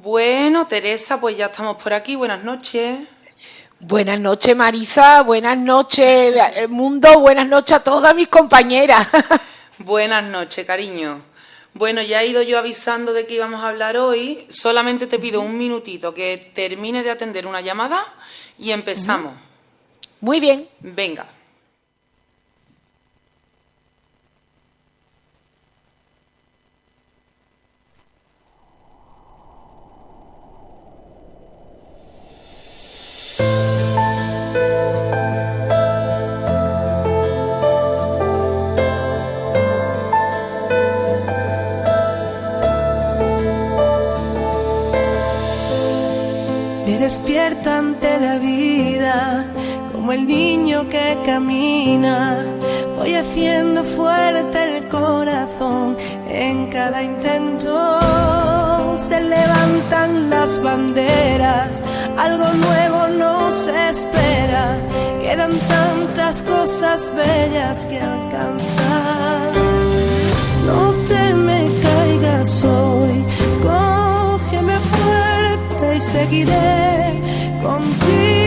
Bueno, Teresa, pues ya estamos por aquí. Buenas noches. Buenas noches, Marisa. Buenas noches, mundo. Buenas noches a todas mis compañeras. Buenas noches, cariño. Bueno, ya he ido yo avisando de que íbamos a hablar hoy. Solamente te pido un minutito que termine de atender una llamada y empezamos. Muy bien. Venga. Me despierto ante la vida, como el niño que camina. Voy haciendo fuerte el corazón en cada intento. Se levantan las banderas, algo nuevo nos espera. Quedan tantas cosas bellas que alcanzar. No te me caigas hoy, cógeme fuerte y seguiré contigo.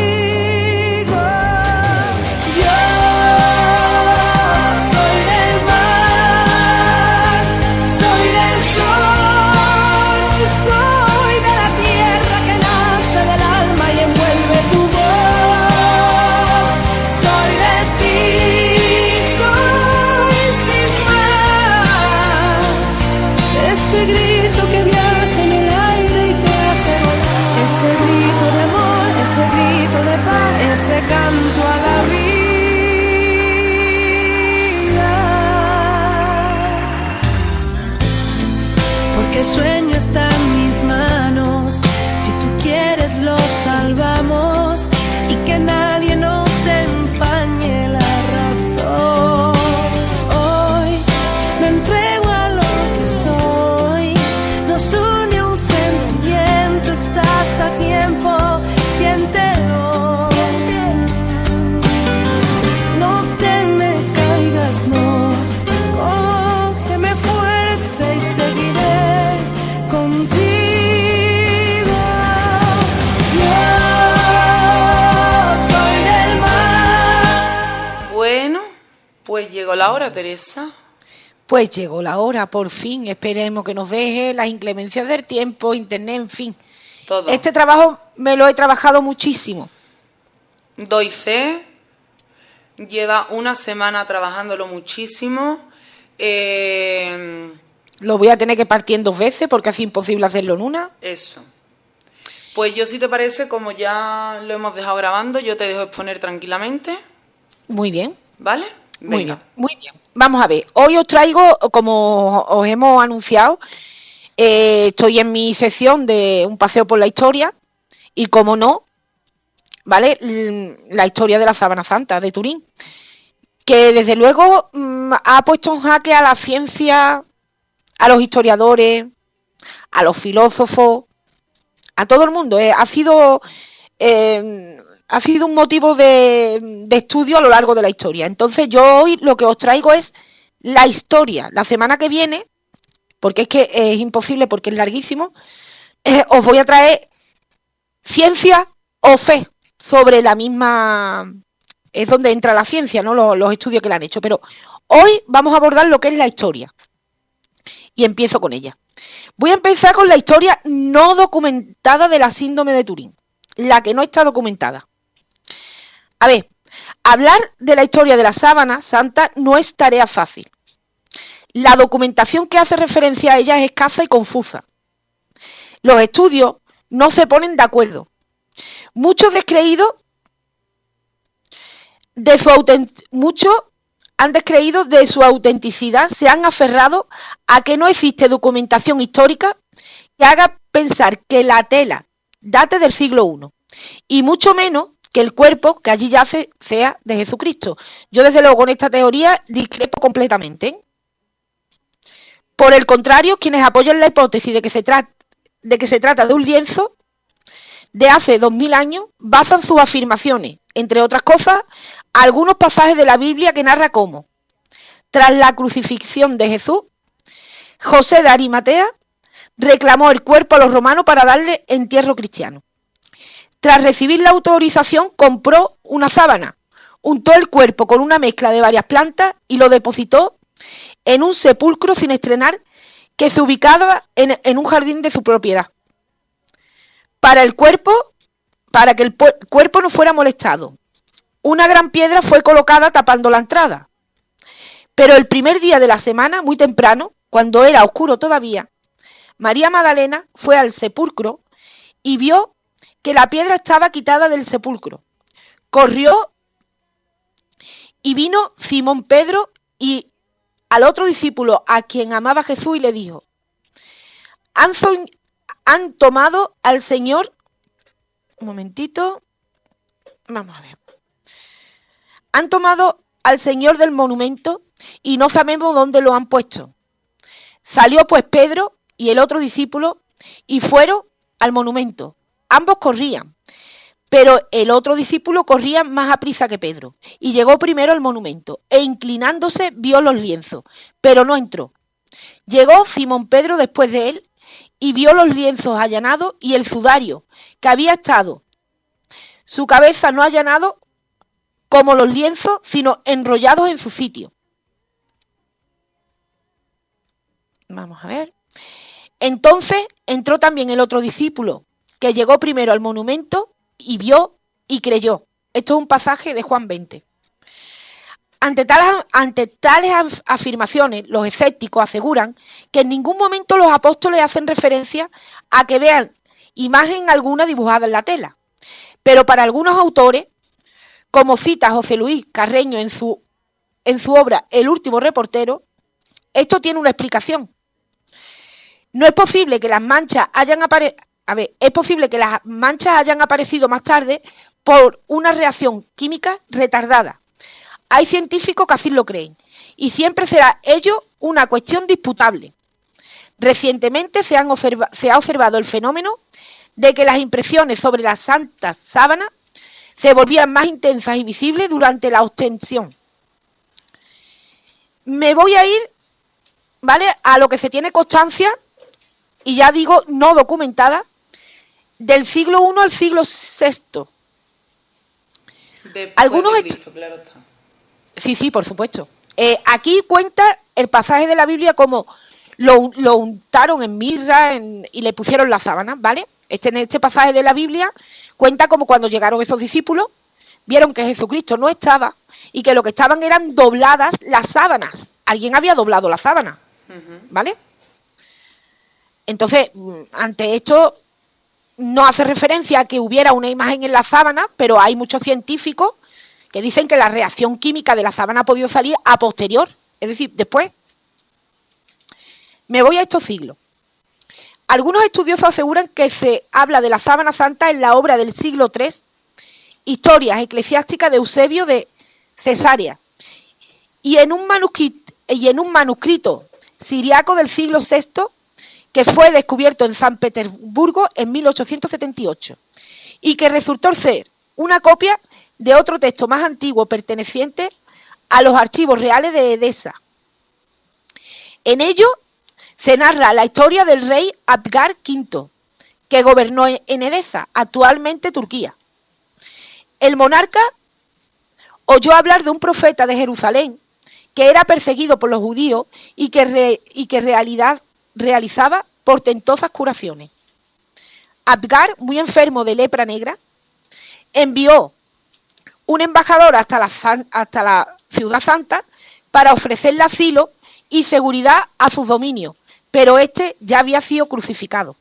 Ese canto a la vida, porque el sueño está en mis manos. Si tú quieres lo salvamos y que nadie nos empañe la razón. Hoy me entrego a lo que soy, nos une un sentimiento, estás a tiempo, siéntelo. No, cógeme fuerte y seguiré contigo. Yo soy del mar. Bueno, pues llegó la hora, Teresa. Pues llegó la hora, por fin. Esperemos que nos deje las inclemencias del tiempo, internet, en fin. Todo. Este trabajo me lo he trabajado muchísimo. Doy fe. Lleva una semana trabajándolo muchísimo. Lo voy a tener que partir en 2 veces porque es imposible hacerlo en una. Eso. Pues yo, si te parece, como ya lo hemos dejado grabando, yo te dejo exponer tranquilamente. Muy bien. ¿Vale? Venga. Muy bien, muy bien. Vamos a ver. Hoy os traigo, como os hemos anunciado, estoy en mi sección de un paseo por la historia y, como no, ¿vale? La historia de la Sábana Santa de Turín, que desde luego ha puesto en jaque a la ciencia, a los historiadores, a los filósofos, a todo el mundo. Ha sido un motivo de estudio a lo largo de la historia. Entonces yo hoy lo que os traigo es la historia. La semana que viene, porque es que es imposible, porque es larguísimo, os voy a traer ciencia o fe. Sobre la misma, es donde entra la ciencia, ¿no? Los estudios que le han hecho. Pero hoy vamos a abordar lo que es la historia. Y empiezo con ella. Voy a empezar con la historia no documentada de la síndrome de Turín. La que no está documentada. A ver, hablar de la historia de la Sábana Santa no es tarea fácil. La documentación que hace referencia a ella es escasa y confusa. Los estudios no se ponen de acuerdo. Muchos descreídos muchos han descreído de su autenticidad, se han aferrado a que no existe documentación histórica que haga pensar que la tela date del siglo I, y mucho menos que el cuerpo que allí yace sea de Jesucristo. Yo, desde luego, con esta teoría discrepo completamente. Por el contrario, quienes apoyan la hipótesis de que se trata de un lienzo de hace 2000 años basan sus afirmaciones, entre otras cosas, algunos pasajes de la Biblia que narra cómo, tras la crucifixión de Jesús, José de Arimatea reclamó el cuerpo a los romanos para darle entierro cristiano. Tras recibir la autorización, compró una sábana, untó el cuerpo con una mezcla de varias plantas y lo depositó en un sepulcro sin estrenar que se ubicaba en un jardín de su propiedad. Para que el cuerpo no fuera molestado, una gran piedra fue colocada tapando la entrada. Pero el primer día de la semana, muy temprano, cuando era oscuro todavía, María Magdalena fue al sepulcro y vio que la piedra estaba quitada del sepulcro. Corrió y vino Simón Pedro y al otro discípulo a quien amaba Jesús y le dijo: han tomado al Señor. Un momentito. Vamos a ver. Han tomado al Señor del monumento y no sabemos dónde lo han puesto. Salió pues Pedro y el otro discípulo y fueron al monumento. Ambos corrían, pero el otro discípulo corría más aprisa que Pedro y llegó primero al monumento e inclinándose vio los lienzos, pero no entró. Llegó Simón Pedro después de él y vio los lienzos allanados y el sudario que había estado su cabeza no allanado como los lienzos, sino enrollados en su sitio. Vamos a ver. Entonces entró también el otro discípulo, que llegó primero al monumento y vio y creyó. Esto es un pasaje de Juan 20. Ante tales afirmaciones, los escépticos aseguran que en ningún momento los apóstoles hacen referencia a que vean imagen alguna dibujada en la tela. Pero para algunos autores, como cita José Luis Carreño en su obra El último reportero, esto tiene una explicación. No es posible que las manchas hayan aparecido más tarde por una reacción química retardada. Hay científicos que así lo creen, y siempre será ello una cuestión disputable. Recientemente se ha observado el fenómeno de que las impresiones sobre las santas sábanas se volvían más intensas y visibles durante la ostensión. Me voy a ir, ¿vale?, a lo que se tiene constancia, y ya digo, no documentada, del siglo I al siglo VI. Algunos claro está. Sí, por supuesto. Aquí cuenta el pasaje de la Biblia como lo untaron en mirra y le pusieron las sábanas, ¿vale? En este pasaje de la Biblia cuenta como cuando llegaron esos discípulos, vieron que Jesucristo no estaba y que lo que estaban eran dobladas las sábanas. Alguien había doblado la sábana, ¿vale? Entonces, ante esto, no hace referencia a que hubiera una imagen en la sábana, pero hay muchos científicos que dicen que la reacción química de la sábana ha podido salir a posterior, es decir, después. Me voy a estos siglos. Algunos estudiosos aseguran que se habla de la sábana santa en la obra del siglo III, Historias eclesiásticas de Eusebio de Cesarea, y en un manuscrito siriaco del siglo VI, que fue descubierto en San Petersburgo en 1878, y que resultó ser una copia de otro texto más antiguo perteneciente a los archivos reales de Edesa. En ello se narra la historia del rey Abgar V, que gobernó en Edesa, actualmente Turquía. El monarca oyó hablar de un profeta de Jerusalén que era perseguido por los judíos y que realizaba portentosas curaciones. Abgar, muy enfermo de lepra negra, envió un embajador hasta la ciudad santa para ofrecerle asilo y seguridad a sus dominios, pero este ya había sido crucificado.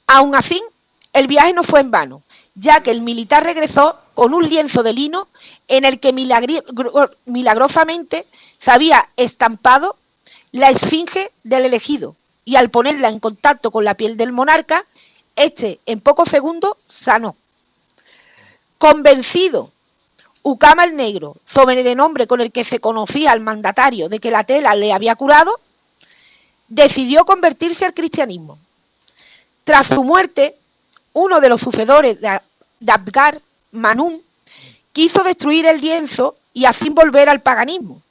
Aún así, el viaje no fue en vano, ya que el militar regresó con un lienzo de lino en el que milagrosamente se había estampado la esfinge del elegido, y al ponerla en contacto con la piel del monarca, este en pocos segundos sanó. Convencido Ucama el Negro, sobre el nombre con el que se conocía al mandatario de que la tela le había curado, decidió convertirse al cristianismo. Tras su muerte, uno de los sucesores de Abgar, Manum, quiso destruir el lienzo y así volver al paganismo.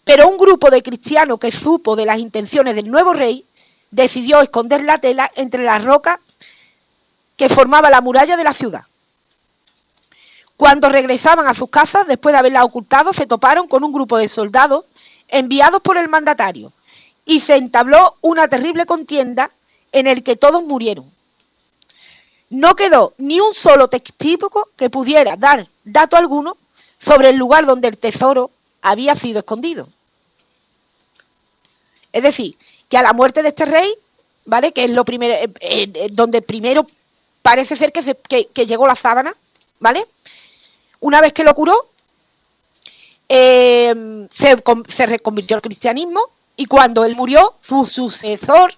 Pero un grupo de cristianos que supo de las intenciones del nuevo rey decidió esconder la tela entre las rocas que formaba la muralla de la ciudad. Cuando regresaban a sus casas, después de haberla ocultado, se toparon con un grupo de soldados enviados por el mandatario y se entabló una terrible contienda en el que todos murieron. No quedó ni un solo testigo que pudiera dar dato alguno sobre el lugar donde el tesoro había sido escondido. Es decir, que a la muerte de este rey, ¿vale? Que es lo primero, donde primero parece ser que llegó la sábana, ¿vale? Una vez que lo curó, se reconvirtió al cristianismo y cuando él murió, su sucesor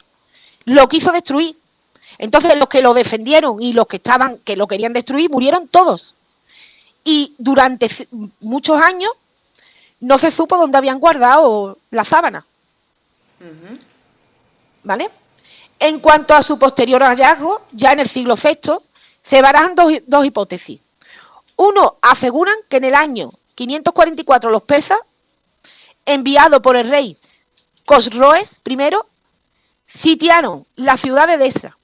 lo quiso destruir. Entonces los que lo defendieron y los que lo querían destruir murieron todos. Y durante muchos años no se supo dónde habían guardado la sábana. ¿Vale? En cuanto a su posterior hallazgo, ya en el siglo VI, se barajan dos hipótesis. Uno, aseguran que en el año 544 los persas, enviados por el rey Cosroes I, sitiaron la ciudad de Edesa.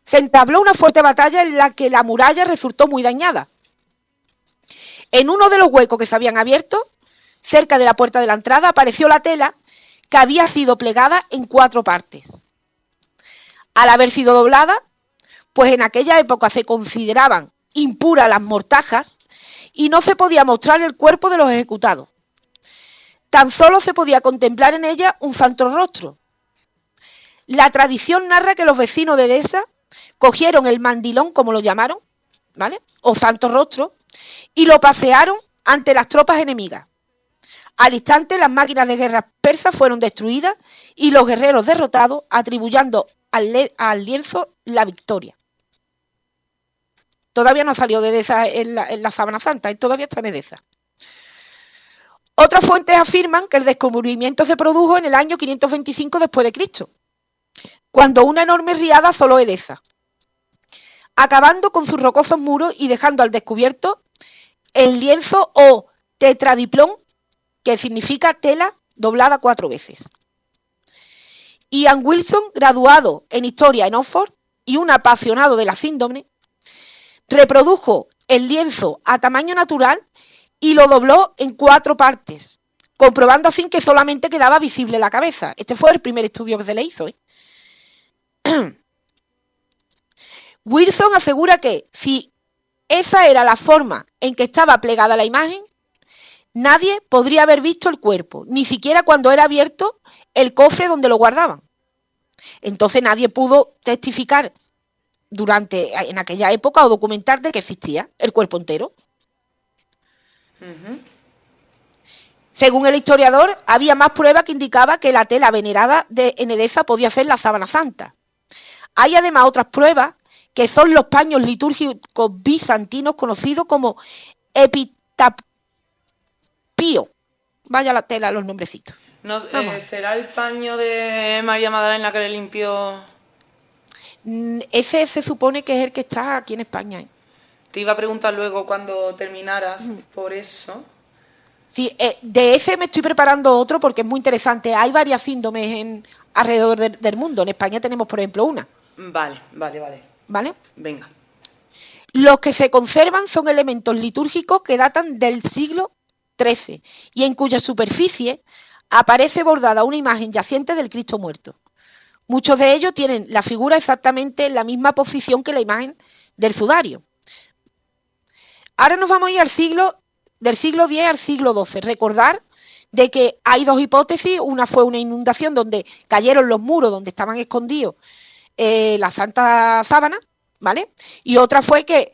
Se entabló una fuerte batalla en la que la muralla resultó muy dañada. En uno de los huecos que se habían abierto, cerca de la puerta de la entrada, apareció la tela que había sido plegada en 4 partes. Al haber sido doblada, pues en aquella época se consideraban impuras las mortajas y no se podía mostrar el cuerpo de los ejecutados. Tan solo se podía contemplar en ella un santo rostro. La tradición narra que los vecinos de Edesa cogieron el mandilón, como lo llamaron, ¿vale? O santo rostro, y lo pasearon ante las tropas enemigas. Al instante las máquinas de guerra persas fueron destruidas y los guerreros derrotados atribuyendo al lienzo la victoria. Todavía no salió de Edesa en la Sábana Santa, y todavía está en Edesa. Otras fuentes afirman que el descubrimiento se produjo en el año 525 después de Cristo, cuando una enorme riada asoló Edesa, acabando con sus rocosos muros y dejando al descubierto el lienzo o tetradiplón, que significa tela doblada 4 veces. Ian Wilson, graduado en Historia en Oxford y un apasionado de la síndrome, reprodujo el lienzo a tamaño natural y lo dobló en 4 partes, comprobando así que solamente quedaba visible la cabeza. Este fue el primer estudio que se le hizo, ¿eh? Wilson asegura que si esa era la forma en que estaba plegada la imagen, nadie podría haber visto el cuerpo, ni siquiera cuando era abierto el cofre donde lo guardaban. Entonces nadie pudo testificar en aquella época o documentar de que existía el cuerpo entero. Según el historiador, había más pruebas que indicaban que la tela venerada en Edesa podía ser la sábana santa. Hay además otras pruebas que son los paños litúrgicos bizantinos conocidos como epitapio. Vaya la tela, los nombrecitos. No, ¿será el paño de María Magdalena que le limpió? Ese se supone que es el que está aquí en España, ¿eh? Te iba a preguntar luego cuando terminaras, por eso. Sí, de ese me estoy preparando otro porque es muy interesante. Hay varias síndromes alrededor del mundo. En España tenemos, por ejemplo, una. Vale. ¿Vale? Venga. Los que se conservan son elementos litúrgicos que datan del siglo XIII y en cuya superficie aparece bordada una imagen yaciente del Cristo muerto. Muchos de ellos tienen la figura exactamente en la misma posición que la imagen del sudario. Ahora nos vamos a ir del siglo X al siglo XII. Recordar de que hay 2 hipótesis. Una fue una inundación donde cayeron los muros donde estaban escondidos la Santa Sábana, ¿vale? Y otra fue que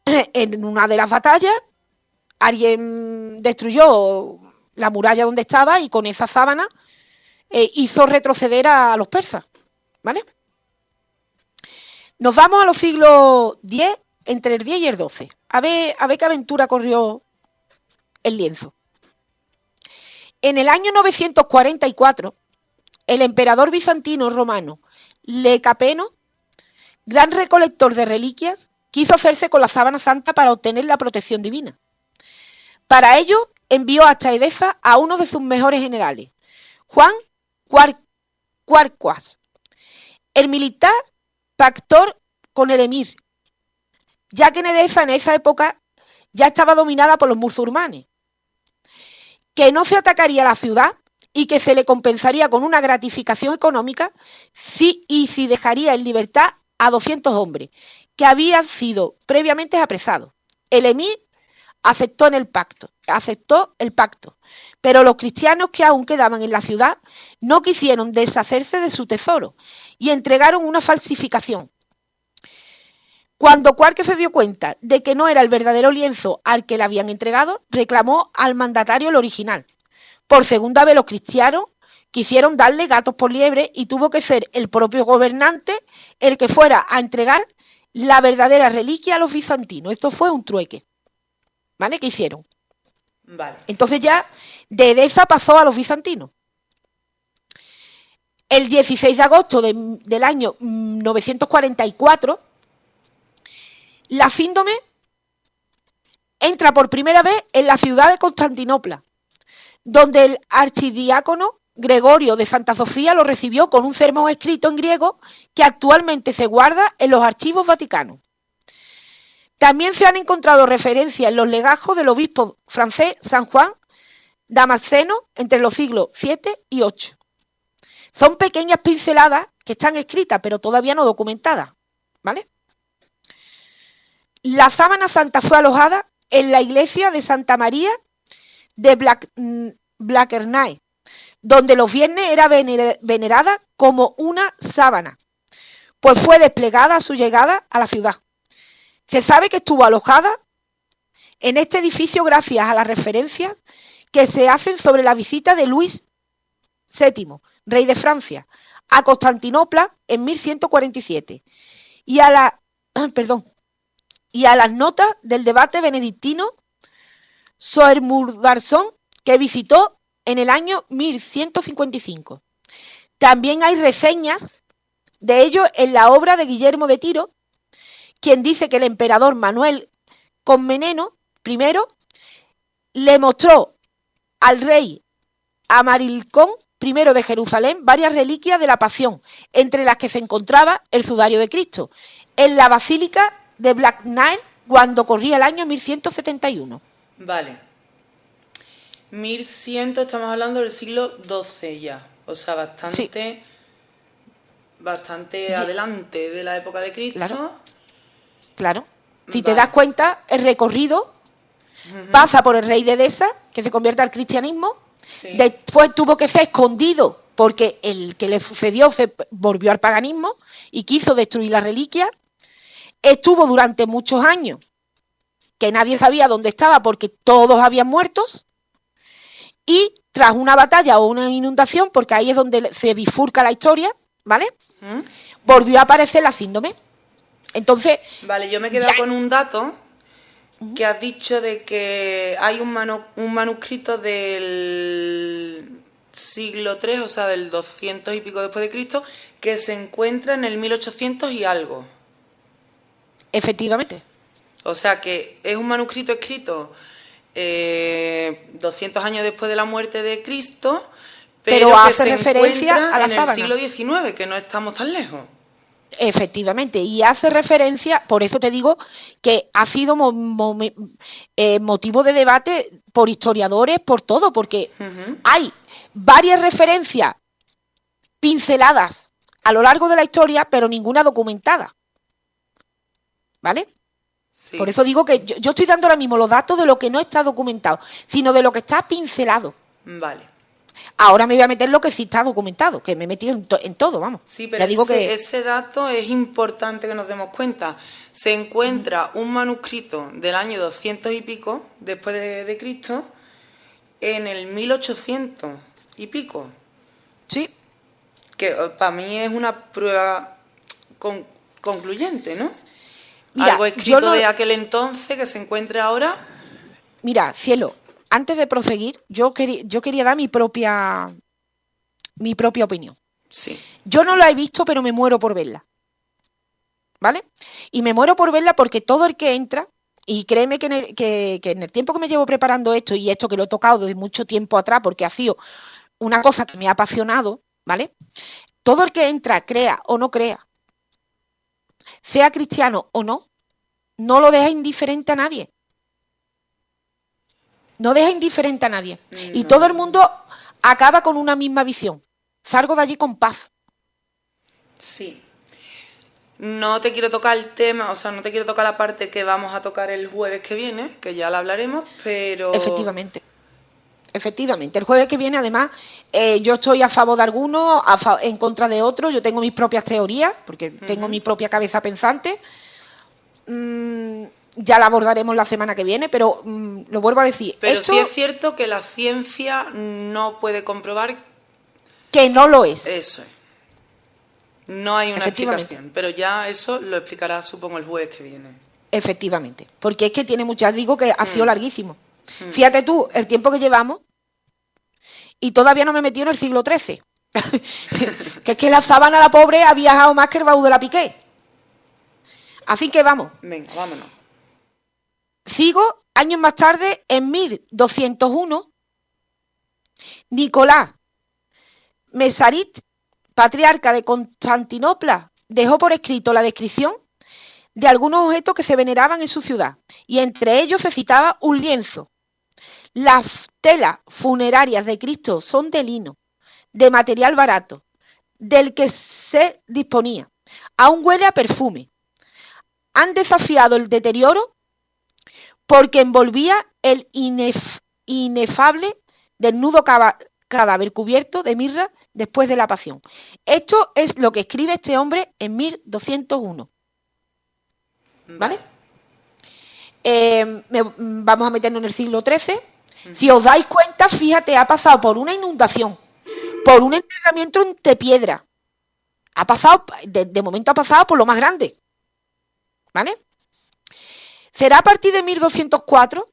en una de las batallas alguien destruyó la muralla donde estaba y con esa sábana hizo retroceder a los persas, ¿vale? Nos vamos a los siglos X, entre el 10 y el 12. A ver qué aventura corrió el lienzo. En el año 944, el emperador bizantino romano Lecapeno, gran recolector de reliquias, quiso hacerse con la sábana santa para obtener la protección divina. Para ello, envió hasta Edesa a uno de sus mejores generales, Juan Cuarcuas. El militar pactó con el emir, ya que en Edesa en esa época ya estaba dominada por los musulmanes, que no se atacaría la ciudad y que se le compensaría con una gratificación económica y si dejaría en libertad a 200 hombres que habían sido previamente apresados. El emir aceptó el pacto, pero los cristianos que aún quedaban en la ciudad no quisieron deshacerse de su tesoro y entregaron una falsificación. Cuando Quark se dio cuenta de que no era el verdadero lienzo al que le habían entregado, reclamó al mandatario el original. Por segunda vez los cristianos quisieron darle gatos por liebre y tuvo que ser el propio gobernante el que fuera a entregar la verdadera reliquia a los bizantinos. Esto fue un trueque. ¿Vale? ¿Qué hicieron? Vale. Entonces ya de Edesa pasó a los bizantinos. El 16 de agosto del año 944, la síndrome entra por primera vez en la ciudad de Constantinopla, donde el archidiácono Gregorio de Santa Sofía lo recibió con un sermón escrito en griego que actualmente se guarda en los archivos vaticanos. También se han encontrado referencias en los legajos del obispo francés San Juan Damasceno entre los siglos VII y VIII. Son pequeñas pinceladas que están escritas pero todavía no documentadas, ¿vale? La sábana santa fue alojada en la iglesia de Santa María de Blackernay, donde los viernes era venerada como una sábana, pues fue desplegada a su llegada a la ciudad. Se sabe que estuvo alojada en este edificio gracias a las referencias que se hacen sobre la visita de Luis VII, rey de Francia, a Constantinopla en 1147 y a las notas del debate benedictino Soermurdarsson que visitó en el año 1155. También hay reseñas de ello en la obra de Guillermo de Tiro, quien dice que el emperador Manuel Comneno I le mostró al rey Amarilcón I de Jerusalén varias reliquias de la Pasión, entre las que se encontraba el sudario de Cristo, en la Basílica de Blacknay cuando corría el año 1171. Vale. 1100, estamos hablando del siglo XII ya, o sea, bastante sí. Adelante de la época de Cristo. Claro. Si te das cuenta, el recorrido pasa por el rey de Edesa, que se convierte al cristianismo, después tuvo que ser escondido porque el que le sucedió se volvió al paganismo y quiso destruir la reliquia. Estuvo durante muchos años que nadie sabía dónde estaba porque todos habían muerto, y tras una batalla o una inundación, porque ahí es donde se bifurca la historia, ¿vale? Volvió a aparecer la síndrome. Entonces... Vale, yo me he quedado con un dato que has dicho de que hay un manuscrito del siglo III, o sea, del 200 y pico después de Cristo, que se encuentra en el 1800 y algo. Efectivamente. O sea, que es un manuscrito escrito 200 años después de la muerte de Cristo, pero que hace se referencia encuentra a la en sábana. el siglo XIX, que no estamos tan lejos. Efectivamente, y hace referencia, por eso te digo que ha sido motivo de debate por historiadores, por todo, porque hay varias referencias pinceladas a lo largo de la historia, pero ninguna documentada. ¿Vale? Sí. Por eso digo que yo estoy dando ahora mismo los datos de lo que no está documentado, sino de lo que está pincelado. Vale. Ahora me voy a meter lo que sí está documentado, que me he metido en todo, vamos. Sí, pero ese dato es importante que nos demos cuenta. Se encuentra un manuscrito del año 200 y pico, después de Cristo, en el 1800 y pico. Sí. Que para mí es una prueba concluyente, ¿no? Mira, algo escrito de aquel entonces que se encuentre ahora. Mira, cielo, antes de proseguir, yo quería dar mi propia opinión. Sí. Yo no la he visto, pero me muero por verla. ¿Vale? Y me muero por verla porque todo el que entra Y créeme que en el tiempo que me llevo preparando esto, y esto que lo he tocado desde mucho tiempo atrás, porque ha sido una cosa que me ha apasionado, ¿vale? Todo el que entra, crea o no crea, sea cristiano o no, no lo deja indiferente a nadie. No deja indiferente a nadie. Y todo el mundo acaba con una misma visión. Salgo de allí con paz. Sí. No te quiero tocar el tema, o sea, no te quiero tocar la parte que vamos a tocar el jueves que viene, que ya la hablaremos, pero... Efectivamente. El jueves que viene, además, yo estoy a favor de algunos, en contra de otros. Yo tengo mis propias teorías, porque tengo mi propia cabeza pensante. Ya la abordaremos la semana que viene, pero lo vuelvo a decir. Pero sí es cierto que la ciencia no puede comprobar que no lo es. Eso es. No hay una explicación, pero ya eso lo explicará, supongo, el jueves que viene. Efectivamente, porque es que tiene muchas, digo que ha sido larguísimo. Fíjate tú, el tiempo que llevamos, y todavía no me he metido en el siglo XIII. Que es que la sábana, la pobre, ha viajado más que el baúl de la Piqué. Así que vamos. Venga, vámonos. Sigo, años más tarde, en 1201, Nicolás Mesarit, patriarca de Constantinopla, dejó por escrito la descripción de algunos objetos que se veneraban en su ciudad, y entre ellos se citaba un lienzo. Las telas funerarias de Cristo son de lino, de material barato, del que se disponía. Aún huele a perfume. Han desafiado el deterioro porque envolvía el inefable desnudo cadáver cubierto de mirra después de la pasión. Esto es lo que escribe este hombre en 1201. ¿Vale? Vamos a meternos en el siglo XIII. Si os dais cuenta, fíjate, ha pasado por una inundación, por un enterramiento entre piedra. Ha pasado, de momento ha pasado por lo más grande. ¿Vale? Será a partir de 1204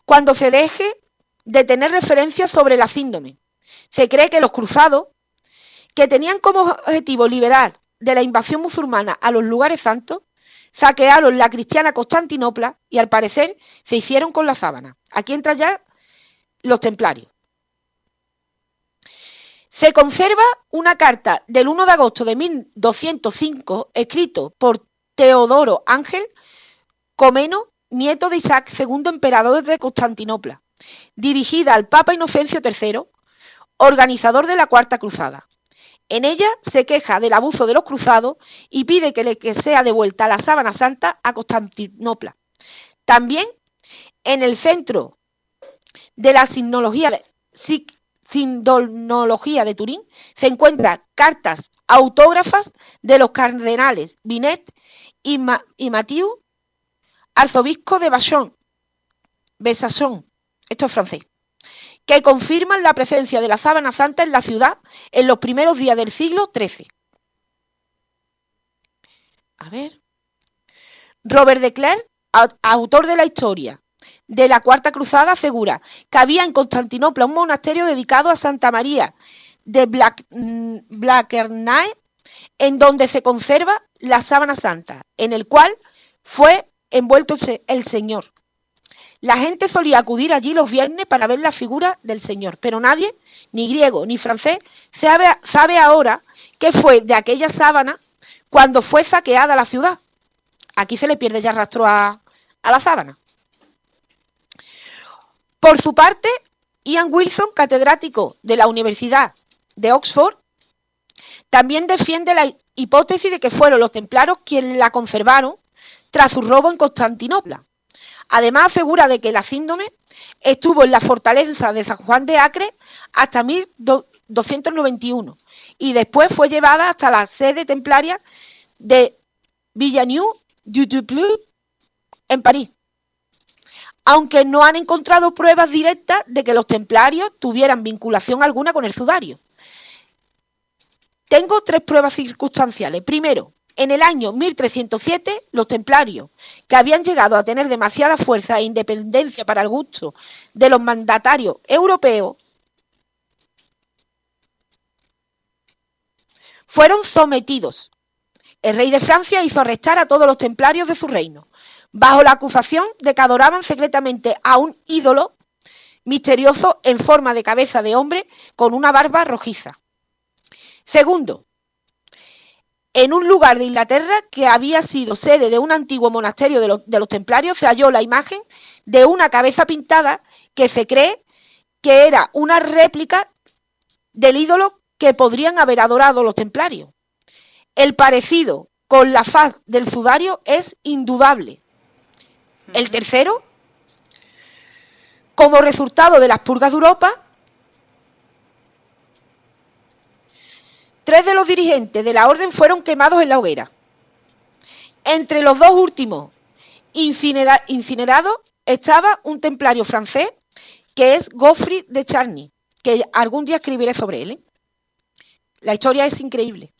cuando se deje de tener referencias sobre la síndrome. Se cree que los cruzados, que tenían como objetivo liberar de la invasión musulmana a los lugares santos, saquearon la cristiana Constantinopla y al parecer se hicieron con la sábana. Aquí entran ya los templarios. Se conserva una carta del 1 de agosto de 1205 escrito por Teodoro Ángel Comeno, nieto de Isaac II, emperador de Constantinopla, dirigida al Papa Inocencio III, organizador de la Cuarta Cruzada. En ella se queja del abuso de los cruzados y pide que sea devuelta la sábana santa a Constantinopla. También en el centro de la sinología de Turín se encuentran cartas autógrafas de los cardenales Binet y Mathieu, arzobispo de Besançon, esto es francés, que confirman la presencia de la sábana santa en la ciudad en los primeros días del siglo XIII. A ver. Robert de Clercq, autor de la historia de la Cuarta Cruzada, asegura que había en Constantinopla un monasterio dedicado a Santa María de Blachernae, en donde se conserva la sábana santa, en el cual fue envuelto el Señor. La gente solía acudir allí los viernes para ver la figura del Señor, pero nadie, ni griego ni francés, sabe ahora qué fue de aquella sábana cuando fue saqueada la ciudad. Aquí se le pierde ya rastro a la sábana. Por su parte, Ian Wilson, catedrático de la Universidad de Oxford, también defiende la hipótesis de que fueron los templarios quienes la conservaron tras su robo en Constantinopla. Además, asegura de que la síndrome estuvo en la fortaleza de San Juan de Acre hasta 1291 y después fue llevada hasta la sede templaria de Villeneuve-du-Temple en París, aunque no han encontrado pruebas directas de que los templarios tuvieran vinculación alguna con el sudario. Tengo 3 pruebas circunstanciales. Primero, en el año 1307, los templarios, que habían llegado a tener demasiada fuerza e independencia para el gusto de los mandatarios europeos, fueron sometidos. El rey de Francia hizo arrestar a todos los templarios de su reino, bajo la acusación de que adoraban secretamente a un ídolo misterioso en forma de cabeza de hombre con una barba rojiza. Segundo, en un lugar de Inglaterra que había sido sede de un antiguo monasterio de los templarios se halló la imagen de una cabeza pintada que se cree que era una réplica del ídolo que podrían haber adorado los templarios. El parecido con la faz del sudario es indudable. El tercero, como resultado de las purgas de Europa, 3 de los dirigentes de la orden fueron quemados en la hoguera. Entre los 2 últimos incinerados estaba un templario francés que es Geoffrey de Charny, que algún día escribiré sobre él. La historia es increíble.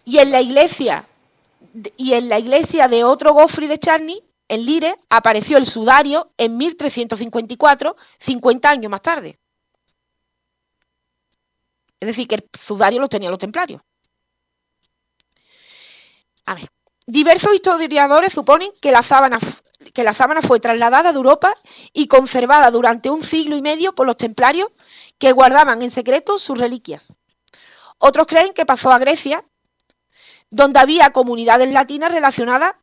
Y en la iglesia de otro Geoffrey de Charny, en Lire, apareció el sudario en 1354, 50 años más tarde. Es decir, que el sudario lo tenían los templarios. A ver, diversos historiadores suponen que la sábana fue trasladada de Europa y conservada durante un siglo y medio por los templarios que guardaban en secreto sus reliquias. Otros creen que pasó a Grecia, donde había comunidades latinas relacionadas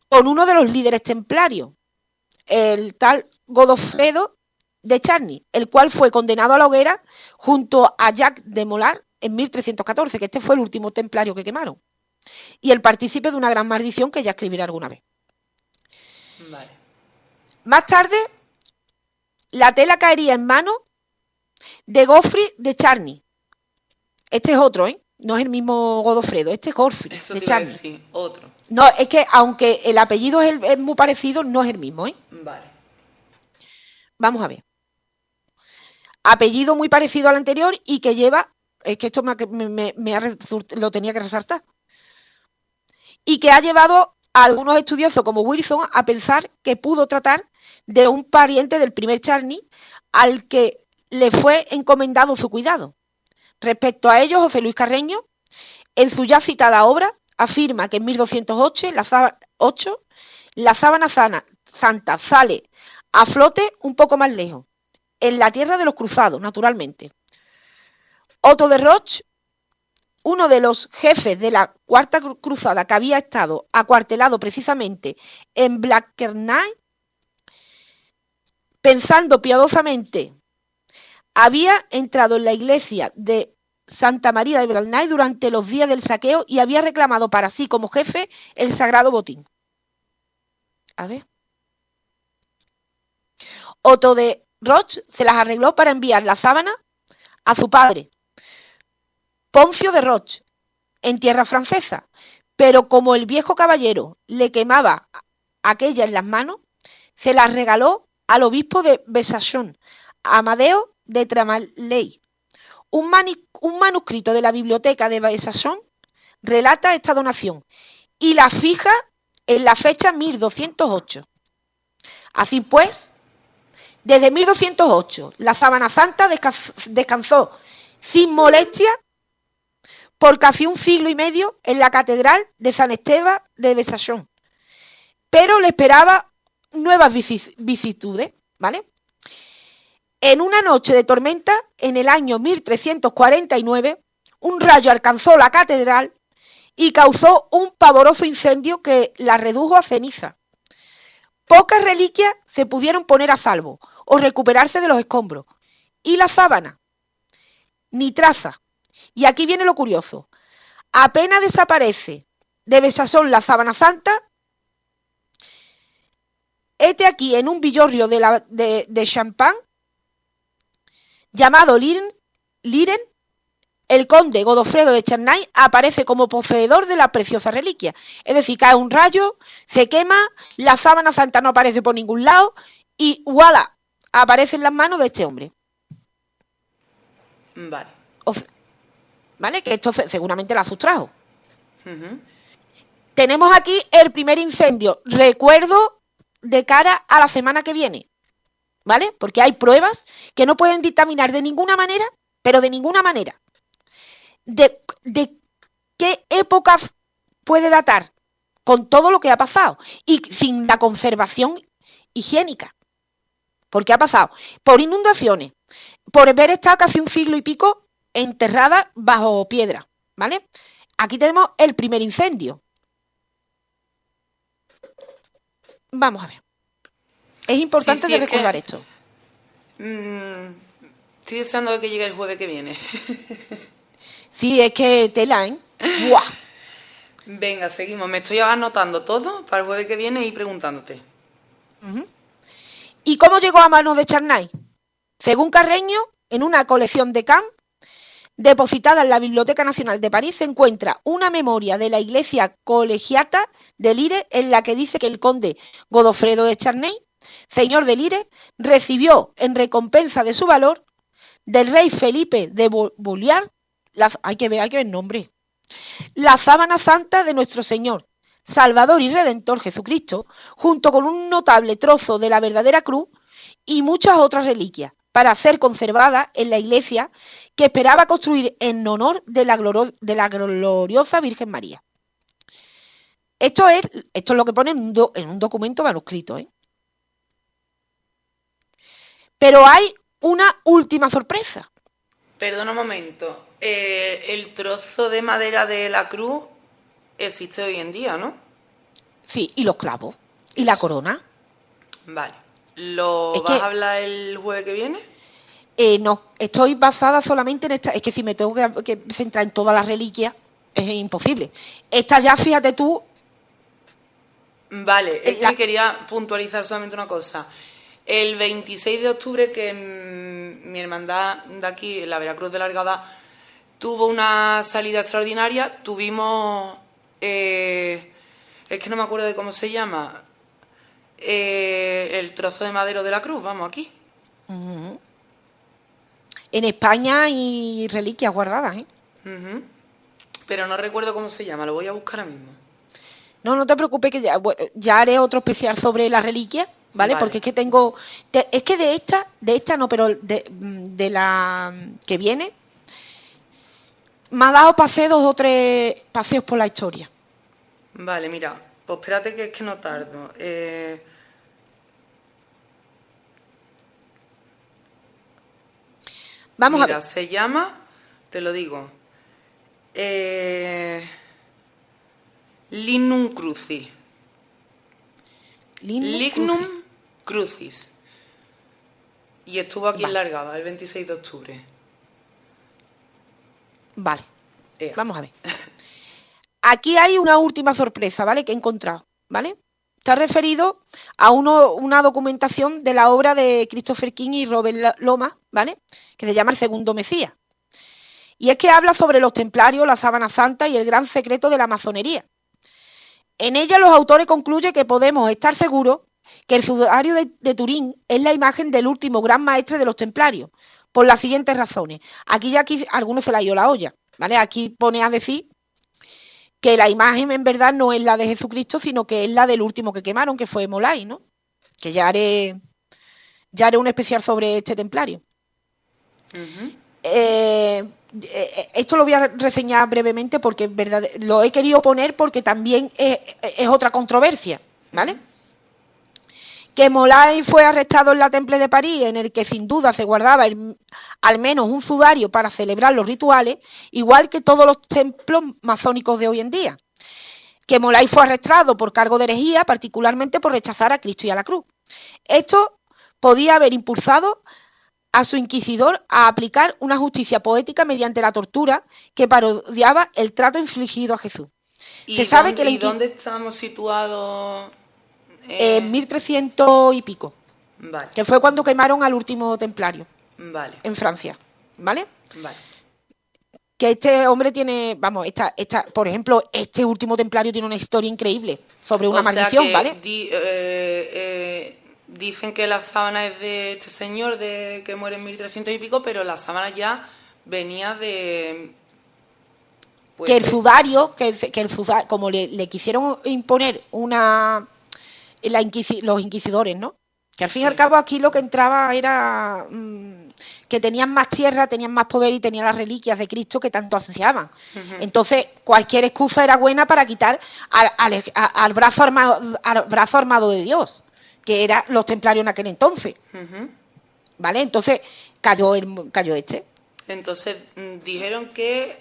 con uno de los líderes templarios, el tal Godofredo de Charny, el cual fue condenado a la hoguera junto a Jacques de Molay en 1314, que este fue el último templario que quemaron, y el partícipe de una gran maldición que ya escribiré alguna vez. Vale. Más tarde, la tela caería en manos de Geoffrey de Charny. Este es otro, no es el mismo Godofredo, este es Geoffrey de Charny. Sí, otro. No, es que aunque el apellido es muy parecido, no es el mismo, Vale. Vamos a ver. Apellido muy parecido al anterior y que lleva, es que esto lo tenía que resaltar, y que ha llevado a algunos estudiosos como Wilson a pensar que pudo tratar de un pariente del primer Charny al que le fue encomendado su cuidado. Respecto a ello, José Luis Carreño, en su ya citada obra, afirma que en 1208 la sábana santa sale a flote un poco más lejos, en la tierra de los cruzados, naturalmente. Otto de Roche, uno de los jefes de la Cuarta Cruzada que había estado acuartelado precisamente en Blackernay, pensando piadosamente, había entrado en la iglesia de Santa María de Blackernay durante los días del saqueo y había reclamado para sí como jefe el sagrado botín. A ver. Otto de Roche se las arregló para enviar la sábana a su padre, Poncio de Roche, en tierra francesa, pero como el viejo caballero le quemaba aquella en las manos, se las regaló al obispo de Besançon, Amadeo de Tramaley. Un manuscrito de la biblioteca de Besançon relata esta donación y la fija en la fecha 1208. Así pues, desde 1208 la sábana santa descansó sin molestia por casi un siglo y medio en la catedral de San Esteban de Besançon, pero le esperaba nuevas vicisitudes, ¿vale? En una noche de tormenta, en el año 1349, un rayo alcanzó la catedral y causó un pavoroso incendio que la redujo a ceniza. Pocas reliquias se pudieron poner a salvo o recuperarse de los escombros, y la sábana, ni traza. Y aquí viene lo curioso. Apenas desaparece de Besançon la sábana santa, hete aquí en un villorrio de Champagne, llamado Liren, el conde Godofredo de Charny aparece como poseedor de la preciosa reliquia. Es decir, cae un rayo, se quema, la sábana santa no aparece por ningún lado y ¡voilà! Aparece en las manos de este hombre. Vale. ¿Vale? Que esto seguramente la sustrajo. Tenemos aquí el primer incendio. Recuerdo de cara a la semana que viene. ¿Vale? Porque hay pruebas que no pueden dictaminar de ninguna manera, pero de ninguna manera, de qué época puede datar con todo lo que ha pasado y sin la conservación higiénica. Porque ha pasado por inundaciones, por haber estado casi un siglo y pico enterrada bajo piedra, ¿vale? Aquí tenemos el primer incendio. Vamos a ver. Es importante de recordar esto. Estoy deseando que llegue el jueves que viene. Sí, es que tela, ¿eh? ¡Buah! Venga, seguimos. Me estoy anotando todo para el jueves que viene y preguntándote. ¿Y cómo llegó a manos de Charnay? Según Carreño, en una colección de Can, depositada en la Biblioteca Nacional de París, se encuentra una memoria de la iglesia colegiata de Lire en la que dice que el conde Godofredo de Charnay, señor de Lire, recibió en recompensa de su valor del rey Felipe de Bouillard, hay que ver el nombre, la sábana santa de nuestro Señor, Salvador y Redentor Jesucristo, junto con un notable trozo de la verdadera cruz y muchas otras reliquias, para ser conservada en la iglesia que esperaba construir en honor de la gloriosa Virgen María. Esto es lo que pone en un documento manuscrito, ¿eh? Pero hay una última sorpresa. Perdona un momento. El trozo de madera de la cruz existe hoy en día, ¿no? Sí, y los clavos. Y la corona. Vale. ¿Lo vas a hablar el jueves que viene? No, estoy basada solamente en esta. Es que si me tengo que centrar en todas las reliquias, es imposible. Esta ya, fíjate tú. Vale, es que quería puntualizar solamente una cosa. El 26 de octubre, que mi hermandad de aquí, la Veracruz de Largada, tuvo una salida extraordinaria, tuvimos... es que no me acuerdo de cómo se llama. El trozo de madero de la cruz, vamos, aquí. En España hay reliquias guardadas, ¿eh? Pero no recuerdo cómo se llama, lo voy a buscar ahora mismo. No te preocupes, que ya haré otro especial sobre las reliquias, ¿vale? Porque es que tengo... es que de esta no, pero de la que viene, me ha dado para hacer 2 o 3 paseos por la historia. Vale, mira, pues espérate que es que no tardo. Vamos mira, a ver. Se llama, te lo digo, Lignum Crucis. Lignum Crucis. Y estuvo aquí en Largada el 26 de octubre. Vale, vamos a ver. Aquí hay una última sorpresa, ¿vale? Que he encontrado, ¿vale? Está referido a una documentación de la obra de Christopher King y Robert Lomas, ¿vale? Que se llama El Segundo Mesías. Y es que habla sobre los templarios, la sábana santa y el gran secreto de la masonería. En ella los autores concluyen que podemos estar seguros que el sudario de Turín es la imagen del último gran maestre de los templarios, por las siguientes razones. Aquí algunos se la dio la olla, ¿vale? Aquí pone a decir que la imagen en verdad no es la de Jesucristo, sino que es la del último que quemaron, que fue Molay, ¿no? Que ya haré un especial sobre este templario. Esto lo voy a reseñar brevemente porque es verdad, lo he querido poner porque también es otra controversia, ¿vale? Que Molay fue arrestado en la Temple de París, en el que sin duda se guardaba al menos un sudario para celebrar los rituales, igual que todos los templos masónicos de hoy en día. Que Molay fue arrestado por cargo de herejía, particularmente por rechazar a Cristo y a la cruz. Esto podía haber impulsado a su inquisidor a aplicar una justicia poética mediante la tortura que parodiaba el trato infligido a Jesús. ¿Y dónde estamos situados? En 1300 y pico. Vale. Que fue cuando quemaron al último templario. Vale. En Francia. ¿Vale? Vale. Que este hombre tiene, vamos, por ejemplo, este último templario tiene una historia increíble sobre una maldición, ¿vale? Dicen que la sábana es de este señor que muere en 1300 y pico, pero la sábana ya venía de... que el sudario, como le quisieron imponer los inquisidores, ¿no? Que al fin y al cabo aquí lo que entraba era que tenían más tierra, tenían más poder y tenían las reliquias de Cristo que tanto ansiaban. Entonces, cualquier excusa era buena para quitar al brazo armado de Dios, que eran los templarios en aquel entonces. ¿Vale? Entonces, cayó este. Entonces, dijeron que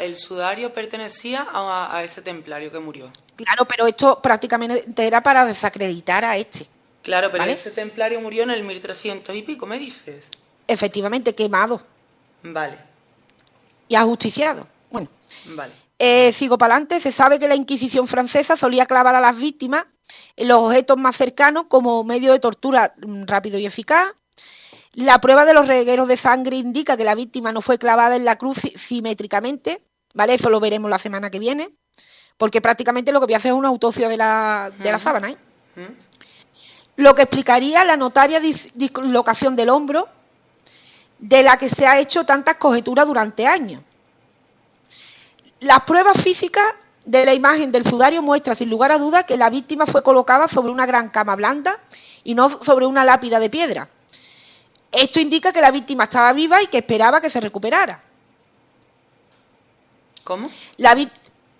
el sudario pertenecía a ese templario que murió. Claro, pero esto prácticamente era para desacreditar a este. Claro, pero ¿vale? ese templario murió en el 1300 y pico, ¿me dices? Efectivamente, quemado. Vale. Y ajusticiado. Bueno. Vale. Sigo para adelante. Se sabe que la Inquisición francesa solía clavar a las víctimas en los objetos más cercanos como medio de tortura rápido y eficaz. La prueba de los regueros de sangre indica que la víctima no fue clavada en la cruz simétricamente, ¿vale? Eso lo veremos la semana que viene, porque prácticamente lo que voy a hacer es una autopsia de la sábana, ¿eh? Lo que explicaría la notaria dislocación del hombro, de la que se ha hecho tantas conjeturas durante años. Las pruebas físicas de la imagen del sudario muestran sin lugar a dudas que la víctima fue colocada sobre una gran cama blanda y no sobre una lápida de piedra. Esto indica que la víctima estaba viva y que esperaba que se recuperara. ¿Cómo?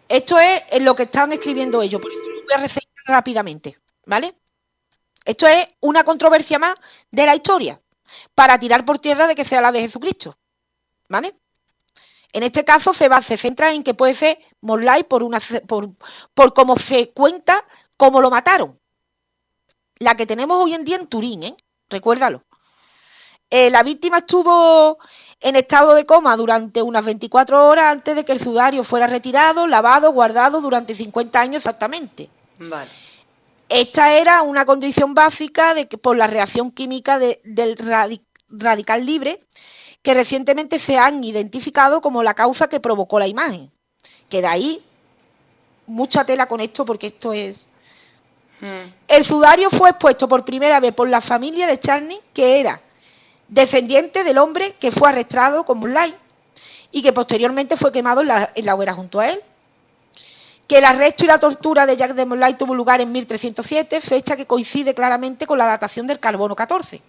Esto es lo que están escribiendo ellos, por eso lo voy a reseñar rápidamente, ¿vale? Esto es una controversia más de la historia, para tirar por tierra de que sea la de Jesucristo, ¿vale? En este caso se centra en que puede ser Morlay por cómo se cuenta cómo lo mataron. La que tenemos hoy en día en Turín, ¿eh? Recuérdalo. La víctima estuvo en estado de coma durante unas 24 horas antes de que el sudario fuera retirado, lavado, guardado durante 50 años exactamente. Vale. Esta era una condición básica por la reacción química del radical libre, que recientemente se han identificado como la causa que provocó la imagen. Que de ahí mucha tela con esto, porque esto es... El sudario fue expuesto por primera vez por la familia de Charny, que era descendiente del hombre que fue arrestado con Morlay y que posteriormente fue quemado en la hoguera junto a él. Que el arresto y la tortura de Jacques de Molay tuvo lugar en 1307, fecha que coincide claramente con la datación del carbono 14.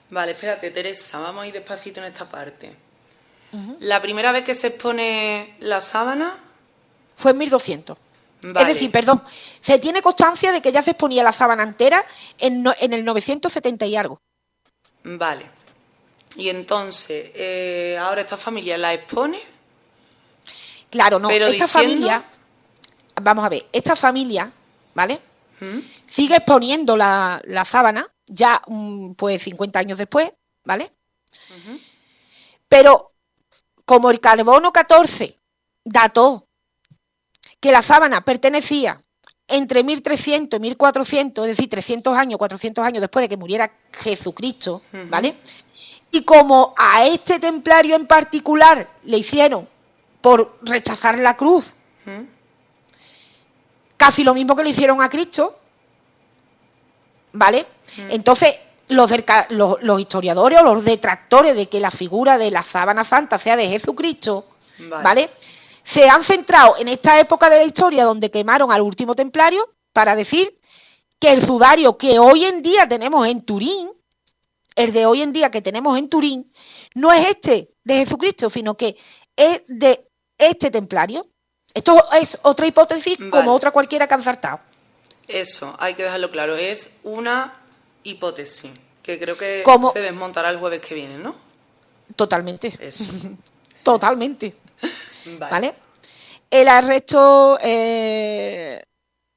Vale, espérate, Teresa, vamos a ir despacito en esta parte. La primera vez que se expone la sábana... Fue en 1200. Vale. Es decir, perdón, se tiene constancia de que ya se exponía la sábana entera en el 970 y algo. Vale. Y entonces, ahora esta familia la expone... Claro, no, pero esta familia... Vamos a ver, esta familia, ¿vale? Sigue exponiendo la sábana, ya pues 50 años después, ¿vale? Pero como el carbono 14 dató que la sábana pertenecía entre 1300 y 1400, es decir, 300 años, 400 años después de que muriera Jesucristo, ¿vale? Y como a este templario en particular le hicieron por rechazar la cruz, casi lo mismo que le hicieron a Cristo, ¿vale? Entonces, los historiadores o los detractores de que la figura de la sábana santa sea de Jesucristo, ¿vale? Se han centrado en esta época de la historia donde quemaron al último templario para decir que el sudario que hoy en día tenemos en Turín, el de hoy en día que tenemos en Turín, no es este de Jesucristo, sino que es de este templario. Esto es otra hipótesis como otra cualquiera que han saltado. Eso, hay que dejarlo claro. Es una hipótesis que creo que se desmontará el jueves que viene, ¿no? Totalmente. Eso. Totalmente. Vale. El arresto...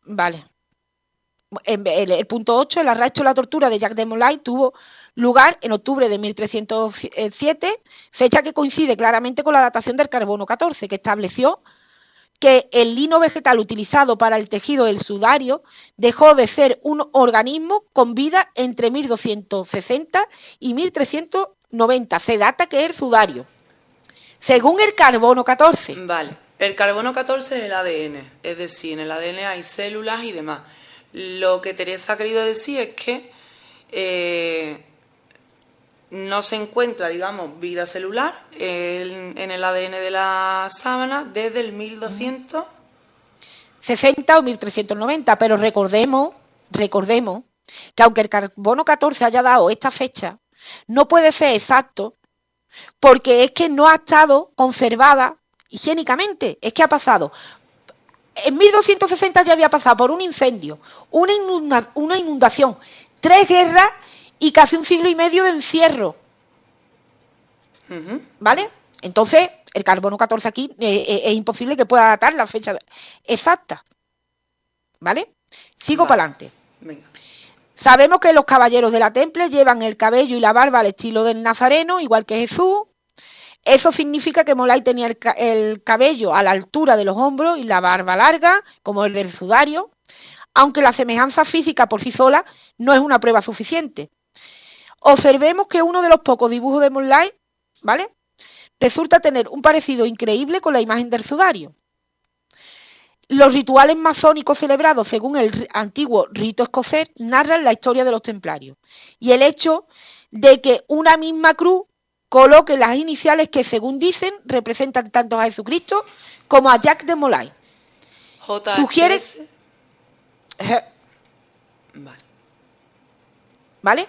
vale. El punto 8, el arresto y la tortura de Jacques de Molay tuvo lugar en octubre de 1307, fecha que coincide claramente con la datación del carbono 14, que estableció que el lino vegetal utilizado para el tejido del sudario dejó de ser un organismo con vida entre 1260 y 1390. Se data que es el sudario. Según el carbono 14. Vale. El carbono 14 es el ADN. Es decir, en el ADN hay células y demás. Lo que Teresa ha querido decir es que no se encuentra, digamos, vida celular en el ADN de la sábana desde el 1260 o 1390, pero recordemos que aunque el carbono 14 haya dado esta fecha, no puede ser exacto porque es que no ha estado conservada higiénicamente. Es que ha pasado, en 1260 ya había pasado por un incendio, una inundación, 3 guerras y casi un siglo y medio de encierro. ¿Vale? Entonces, el carbono 14 aquí es imposible que pueda datar la fecha exacta. ¿Vale? Sigo para adelante. Sabemos que los caballeros de la Temple llevan el cabello y la barba al estilo del nazareno, igual que Jesús. Eso significa que Molay tenía el cabello a la altura de los hombros y la barba larga, como el del sudario, aunque la semejanza física por sí sola no es una prueba suficiente. Observemos que uno de los pocos dibujos de Molay, ¿vale?, resulta tener un parecido increíble con la imagen del sudario. Los rituales masónicos celebrados según el antiguo rito escocés narran la historia de los templarios y el hecho de que una misma cruz coloque las iniciales que, según dicen, representan tanto a Jesucristo como a Jacques de Molay. Sugiere... ¿Vale?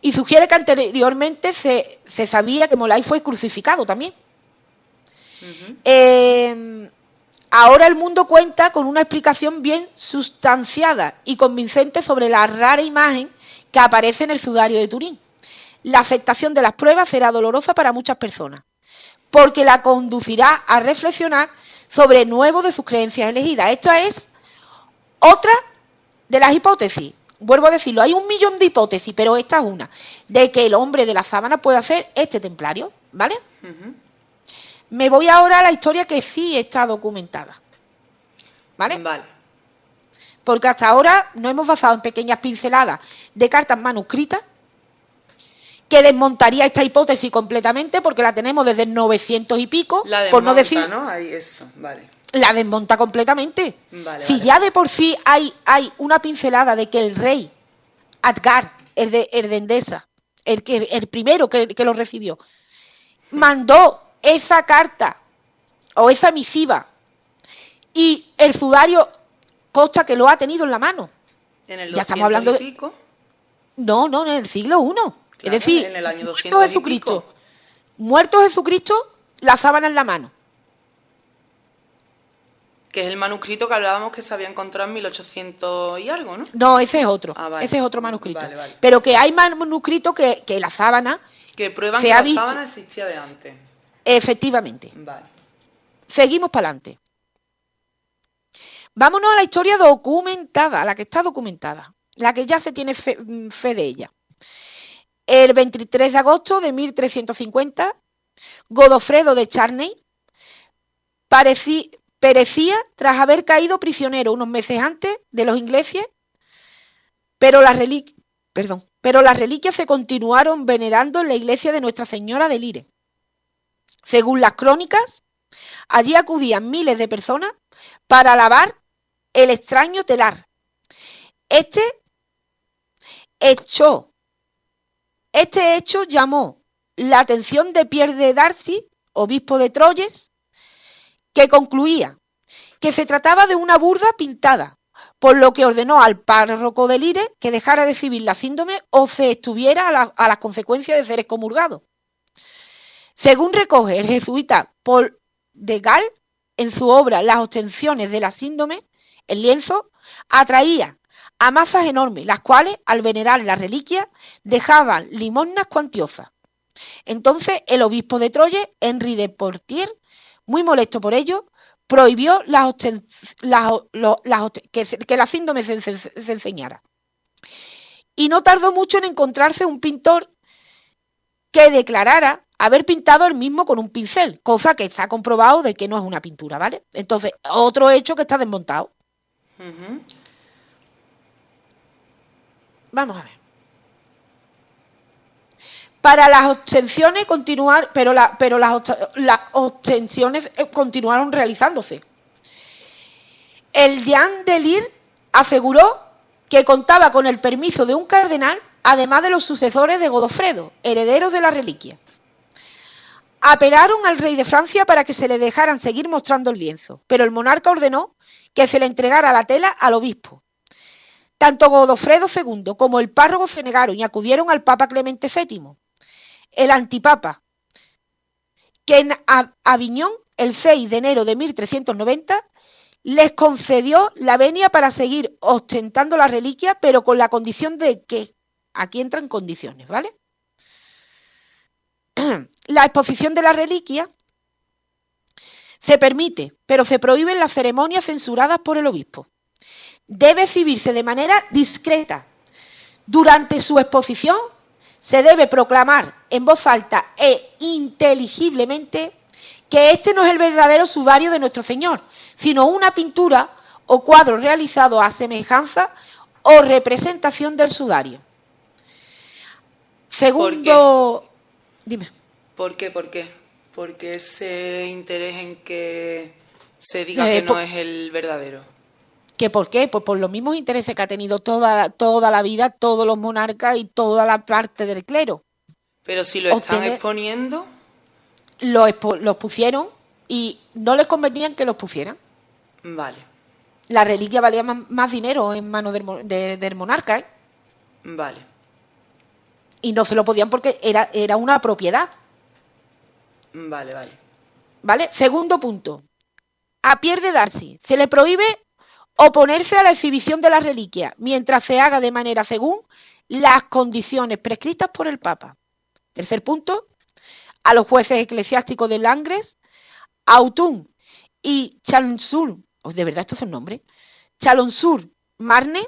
Y sugiere que anteriormente se sabía que Molay fue crucificado también. Ahora el mundo cuenta con una explicación bien sustanciada y convincente sobre la rara imagen que aparece en el sudario de Turín. La aceptación de las pruebas será dolorosa para muchas personas, porque la conducirá a reflexionar sobre el nuevo de sus creencias elegidas. Esta es otra de las hipótesis. Vuelvo a decirlo, hay 1.000.000 de hipótesis, pero esta es una, de que el hombre de la sábana puede ser este templario, ¿vale? Me voy ahora a la historia que sí está documentada, ¿vale? Porque hasta ahora nos hemos basado en pequeñas pinceladas de cartas manuscritas que desmontaría esta hipótesis completamente porque la tenemos desde el 900 y pico, la desmonta, por no decir, ¿no? Ahí eso, vale. La desmonta completamente. Vale. Ya de por sí hay una pincelada de que el rey Adgar, el de Endesa, el primero que lo recibió, mandó esa carta o esa misiva y el sudario consta que lo ha tenido en la mano. En el 200 ya estamos hablando y pico. No, en el siglo I. Claro, es decir, en el año 200 y pico. Muerto Jesucristo, la sábana en la mano. Que es el manuscrito que hablábamos que se había encontrado en 1800 y algo, ¿no? No, ese es otro. Vale. Ese es otro manuscrito. Vale. Pero que hay manuscritos que la sábana... Que prueban que la sábana existía de antes. Efectivamente. Vale. Seguimos para adelante. Vámonos a la historia documentada, la que está documentada, la que ya se tiene fe de ella. El 23 de agosto de 1350, Godofredo de Charney perecía tras haber caído prisionero unos meses antes de los ingleses, pero las reliquias se continuaron venerando en la iglesia de Nuestra Señora de Lire. Según las crónicas, allí acudían miles de personas para alabar el extraño telar. Este hecho llamó la atención de Pierre de Darcy, obispo de Troyes, que concluía que se trataba de una burda pintada, por lo que ordenó al párroco de Lire que dejara de exhibir la síndrome o se estuviera a las consecuencias de ser excomulgado. Según recoge el jesuita Paul de Gall en su obra Las ostensiones de la síndrome, el lienzo atraía a masas enormes, las cuales, al venerar la reliquia, dejaban limosnas cuantiosas. Entonces, el obispo de Troyes, Henri de Poitiers, muy molesto por ello, prohibió que la síndrome se enseñara. Y no tardó mucho en encontrarse un pintor que declarara haber pintado él mismo con un pincel, cosa que está comprobado de que no es una pintura, ¿vale? Entonces, otro hecho que está desmontado. Vamos a ver. Para las ostensiones continuar, pero las ostensiones continuaron realizándose. El Deán de Lire aseguró que contaba con el permiso de un cardenal, además de los sucesores de Godofredo, herederos de la reliquia. Apelaron al rey de Francia para que se le dejaran seguir mostrando el lienzo, pero el monarca ordenó que se le entregara la tela al obispo. Tanto Godofredo II como el párroco se negaron y acudieron al Papa Clemente VII, el antipapa, que en Aviñón, el 6 de enero de 1390, les concedió la venia para seguir ostentando la reliquia, pero con la condición de que, aquí entran condiciones, ¿vale? La exposición de la reliquia se permite, pero se prohíben las ceremonias censuradas por el obispo. Debe exhibirse de manera discreta. Durante su exposición se debe proclamar en voz alta e inteligiblemente que este no es el verdadero sudario de nuestro Señor, sino una pintura o cuadro realizado a semejanza o representación del sudario. Segundo... ¿Por qué? Dime. ¿Por qué? ¿Por qué ese interés en que se diga que no es el verdadero? ¿Qué por qué? Pues por los mismos intereses que ha tenido toda la vida, todos los monarcas y toda la parte del clero. Pero si lo están exponiendo... Los pusieron y no les convenían que los pusieran. Vale. La reliquia valía más dinero en manos del monarca, ¿eh? Vale. Y no se lo podían porque era una propiedad. Vale. ¿Vale? Segundo punto. A Pierre de Darcy se le prohíbe oponerse a la exhibición de la reliquia mientras se haga de manera según las condiciones prescritas por el Papa. Tercer punto. A los jueces eclesiásticos de Langres, Autun y Chalon-sur, de verdad estos son nombres, Chalon-sur-Marne,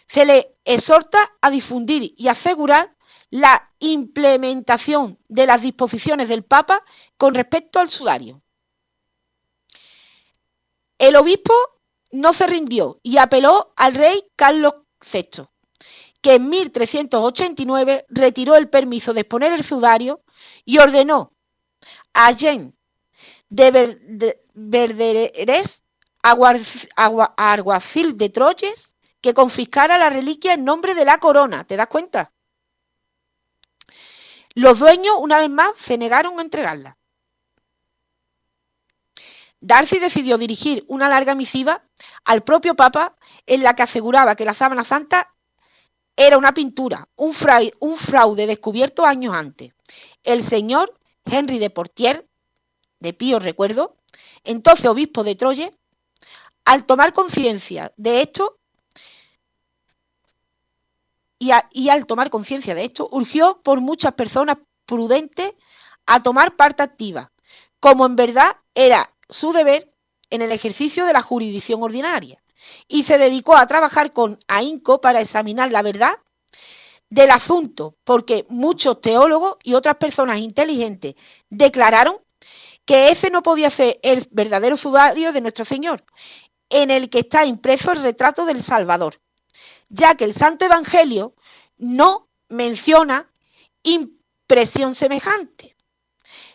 se le exhorta a difundir y asegurar la implementación de las disposiciones del Papa con respecto al sudario. El obispo no se rindió y apeló al rey Carlos VI, que en 1389 retiró el permiso de exponer el sudario y ordenó a Jean de Verderes, alguacil de Troyes, que confiscara la reliquia en nombre de la corona. ¿Te das cuenta? Los dueños, una vez más, se negaron a entregarla. Darcy decidió dirigir una larga misiva al propio Papa en la que aseguraba que la sábana santa era una pintura, un fraude descubierto años antes. El señor Henry de Poitiers, de pío recuerdo, entonces obispo de Troyes, al tomar conciencia de esto, urgió por muchas personas prudentes a tomar parte activa, como en verdad era su deber en el ejercicio de la jurisdicción ordinaria, y se dedicó a trabajar con ahínco para examinar la verdad del asunto, porque muchos teólogos y otras personas inteligentes declararon que ese no podía ser el verdadero sudario de nuestro Señor, en el que está impreso el retrato del Salvador, ya que el Santo Evangelio no menciona impresión semejante,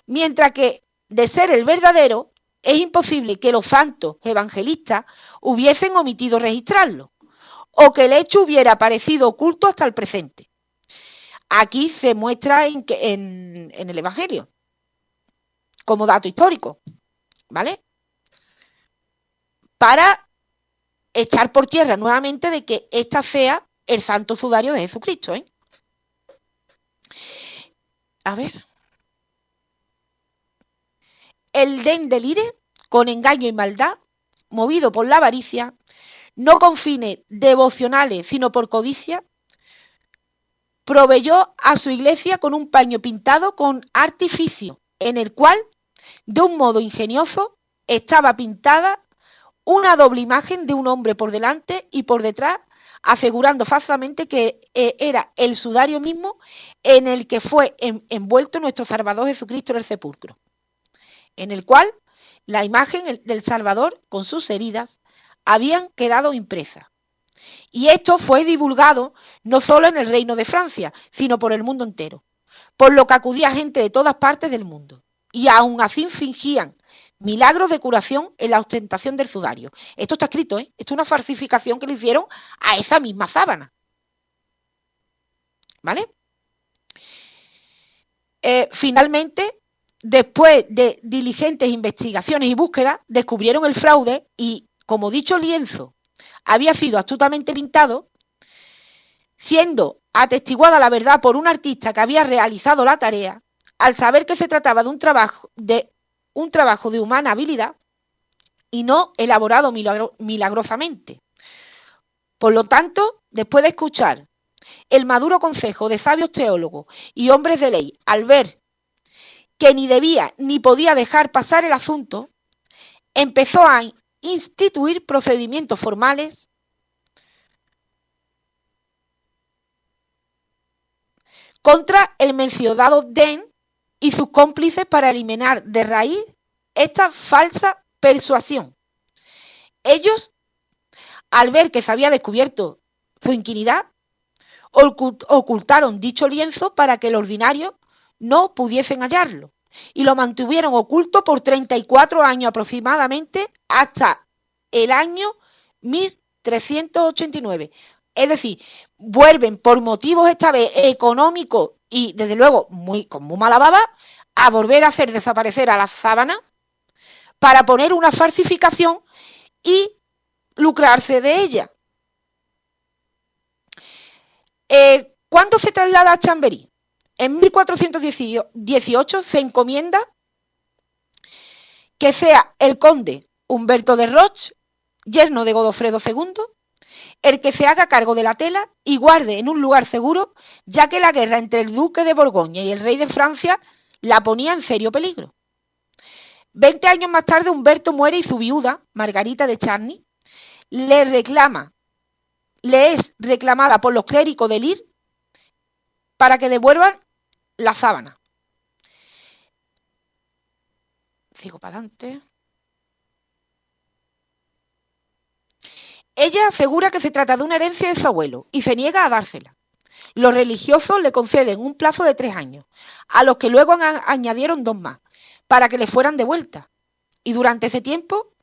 mientras que, de ser el verdadero, es imposible que los santos evangelistas hubiesen omitido registrarlo, o que el hecho hubiera parecido oculto hasta el presente. Aquí se muestra en el Evangelio, como dato histórico, ¿vale? Para echar por tierra nuevamente de que esta sea el santo sudario de Jesucristo, ¿eh? A ver. El den del ire, con engaño y maldad, movido por la avaricia, no con fines devocionales, sino por codicia, proveyó a su iglesia con un paño pintado con artificio, en el cual, de un modo ingenioso, estaba pintada una doble imagen de un hombre por delante y por detrás, asegurando falsamente que era el sudario mismo en el que fue envuelto nuestro Salvador Jesucristo en el sepulcro, en el cual la imagen del Salvador con sus heridas habían quedado impresas. Y esto fue divulgado no solo en el Reino de Francia, sino por el mundo entero, por lo que acudía gente de todas partes del mundo, y aún así fingían milagros de curación en la ostentación del sudario. Esto está escrito, ¿eh? Esto es una falsificación que le hicieron a esa misma sábana. ¿Vale? Finalmente, después de diligentes investigaciones y búsquedas, descubrieron el fraude y, como dicho lienzo había sido astutamente pintado, Siendo atestiguada la verdad por un artista que había realizado la tarea, al saber que se trataba de un trabajo de humana habilidad y no elaborado milagrosamente. Por lo tanto, después de escuchar el maduro consejo de sabios teólogos y hombres de ley, al ver que ni debía ni podía dejar pasar el asunto, empezó a instituir procedimientos formales contra el mencionado Dehn y sus cómplices para eliminar de raíz esta falsa persuasión. Ellos, al ver que se había descubierto su iniquidad, ocultaron dicho lienzo para que el ordinario no pudiesen hallarlo y lo mantuvieron oculto por 34 años aproximadamente hasta el año 1389. Es decir, vuelven por motivos esta vez económicos y desde luego con muy mala baba a volver a hacer desaparecer a la sábana para poner una falsificación y lucrarse de ella. ¿Cuándo se traslada a Chamberí? En 1418 se encomienda que sea el conde Humberto de Roche, yerno de Godofredo II, el que se haga cargo de la tela y guarde en un lugar seguro, ya que la guerra entre el duque de Borgoña y el rey de Francia la ponía en serio peligro. 20 años más tarde Humberto muere y su viuda, Margarita de Charny, le es reclamada por los clérigos de Lille para que devuelvan la sábana. Sigo para adelante. Ella asegura que se trata de una herencia de su abuelo y se niega a dársela. Los religiosos le conceden un plazo de 3 años, a los que luego añadieron 2 más, para que le fueran devueltas. Y durante ese tiempo,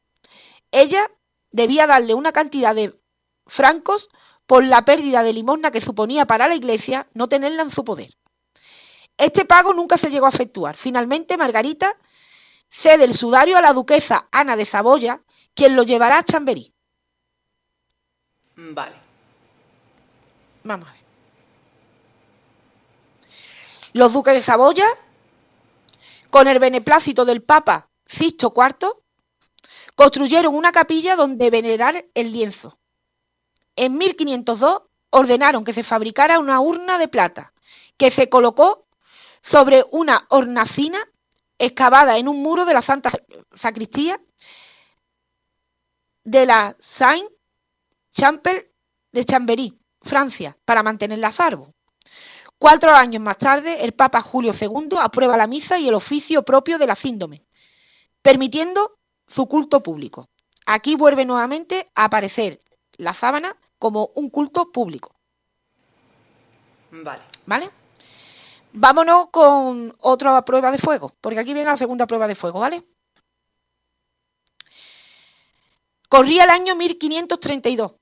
ella debía darle una cantidad de francos por la pérdida de limosna que suponía para la iglesia no tenerla en su poder. Este pago nunca se llegó a efectuar. Finalmente, Margarita cede el sudario a la duquesa Ana de Saboya, quien lo llevará a Chamberí. Vale. Vamos a ver. Los duques de Saboya, con el beneplácito del Papa Sixto IV, construyeron una capilla donde venerar el lienzo. En 1502 ordenaron que se fabricara una urna de plata, que se colocó sobre una hornacina excavada en un muro de la Santa Sacristía de la Saint-Chapelle de Chamberí, Francia, para mantenerla a salvo. 4 años más tarde, el Papa Julio II aprueba la misa y el oficio propio de la síndome, permitiendo su culto público. Aquí vuelve nuevamente a aparecer la sábana como un culto público. Vale. ¿Vale? Vámonos con otra prueba de fuego, porque aquí viene la segunda prueba de fuego, ¿vale? Corría el año 1532,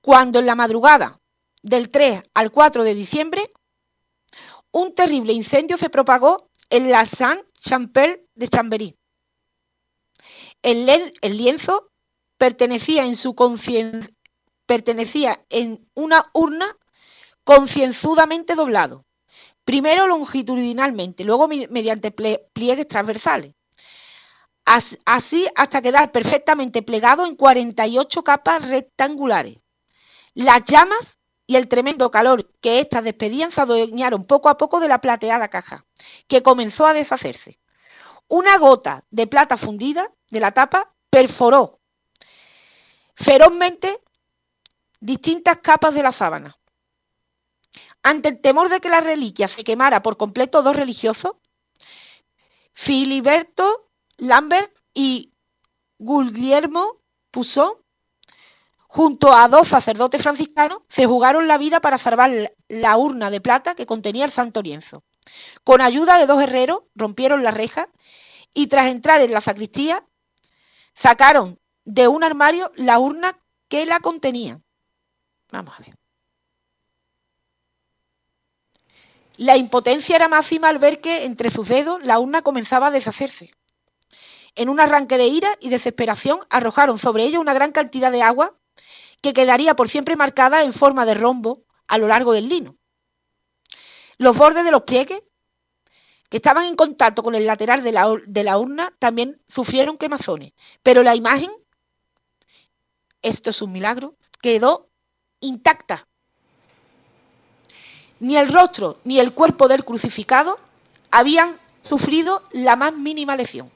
cuando en la madrugada del 3 al 4 de diciembre, un terrible incendio se propagó en la Saint-Chapelle de Chamberí. El lienzo pertenecía en una urna concienzudamente doblado, primero longitudinalmente, luego mediante pliegues transversales, así hasta quedar perfectamente plegado en 48 capas rectangulares. Las llamas y el tremendo calor que éstas despedían se adueñaron poco a poco de la plateada caja, que comenzó a deshacerse. Una gota de plata fundida de la tapa perforó ferozmente distintas capas de la sábana. Ante el temor de que la reliquia se quemara por completo, 2 religiosos, Filiberto Lambert y Guglielmo Pusó, junto a 2 sacerdotes franciscanos, se jugaron la vida para salvar la urna de plata que contenía el santo lienzo. Con ayuda de 2 herreros, rompieron la reja y tras entrar en la sacristía, sacaron de un armario la urna que la contenía. Vamos a ver. La impotencia era máxima al ver que entre sus dedos la urna comenzaba a deshacerse. En un arranque de ira y desesperación arrojaron sobre ella una gran cantidad de agua que quedaría por siempre marcada en forma de rombo a lo largo del lino. Los bordes de los pliegues, que estaban en contacto con el lateral de la urna, también sufrieron quemazones, pero la imagen, esto es un milagro, quedó intacta. Ni el rostro ni el cuerpo del crucificado habían sufrido la más mínima lesión.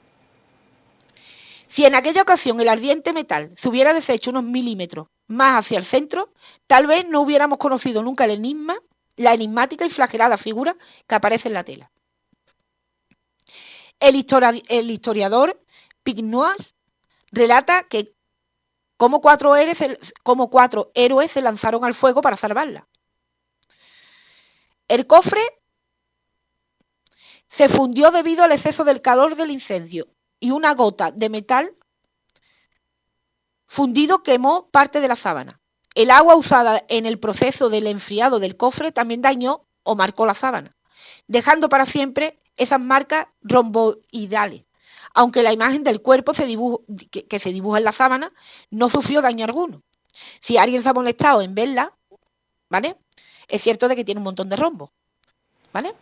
Si en aquella ocasión el ardiente metal se hubiera deshecho unos milímetros más hacia el centro, tal vez no hubiéramos conocido nunca el enigma, la enigmática y flagelada figura que aparece en la tela. El historiador Pignois relata que como cuatro héroes se lanzaron al fuego para salvarla. El cofre se fundió debido al exceso del calor del incendio y una gota de metal fundido quemó parte de la sábana. El agua usada en el proceso del enfriado del cofre también dañó o marcó la sábana, dejando para siempre esas marcas romboidales, aunque la imagen del cuerpo que se dibuja en la sábana no sufrió daño alguno. Si alguien se ha molestado en verla, ¿vale? Es cierto de que tiene un montón de rombos, ¿vale?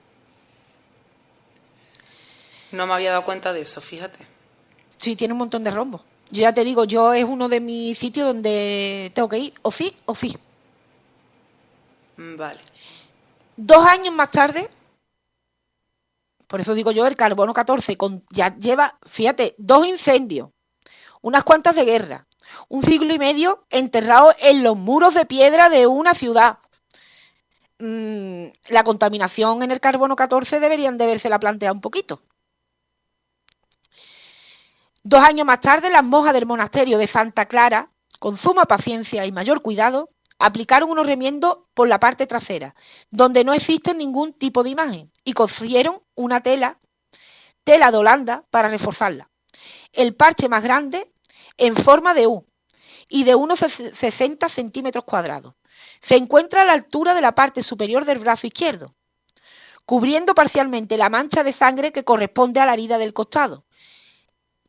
No me había dado cuenta de eso, fíjate. Sí, tiene un montón de rombos. Yo ya te digo, yo es uno de mis sitios donde tengo que ir, o sí, o sí. Vale. 2 años más tarde, por eso digo yo, el carbono 14 ya lleva, fíjate, 2 incendios, unas cuantas de guerra, 1 siglo y medio enterrado en los muros de piedra de una ciudad. La contaminación en el carbono 14 deberían de habérsela planteado un poquito. 2 años más tarde, las monjas del monasterio de Santa Clara, con suma paciencia y mayor cuidado, aplicaron unos remiendos por la parte trasera, donde no existe ningún tipo de imagen, y cosieron una tela de Holanda para reforzarla. El parche más grande, en forma de U, y de unos 60 centímetros cuadrados, se encuentra a la altura de la parte superior del brazo izquierdo, cubriendo parcialmente la mancha de sangre que corresponde a la herida del costado,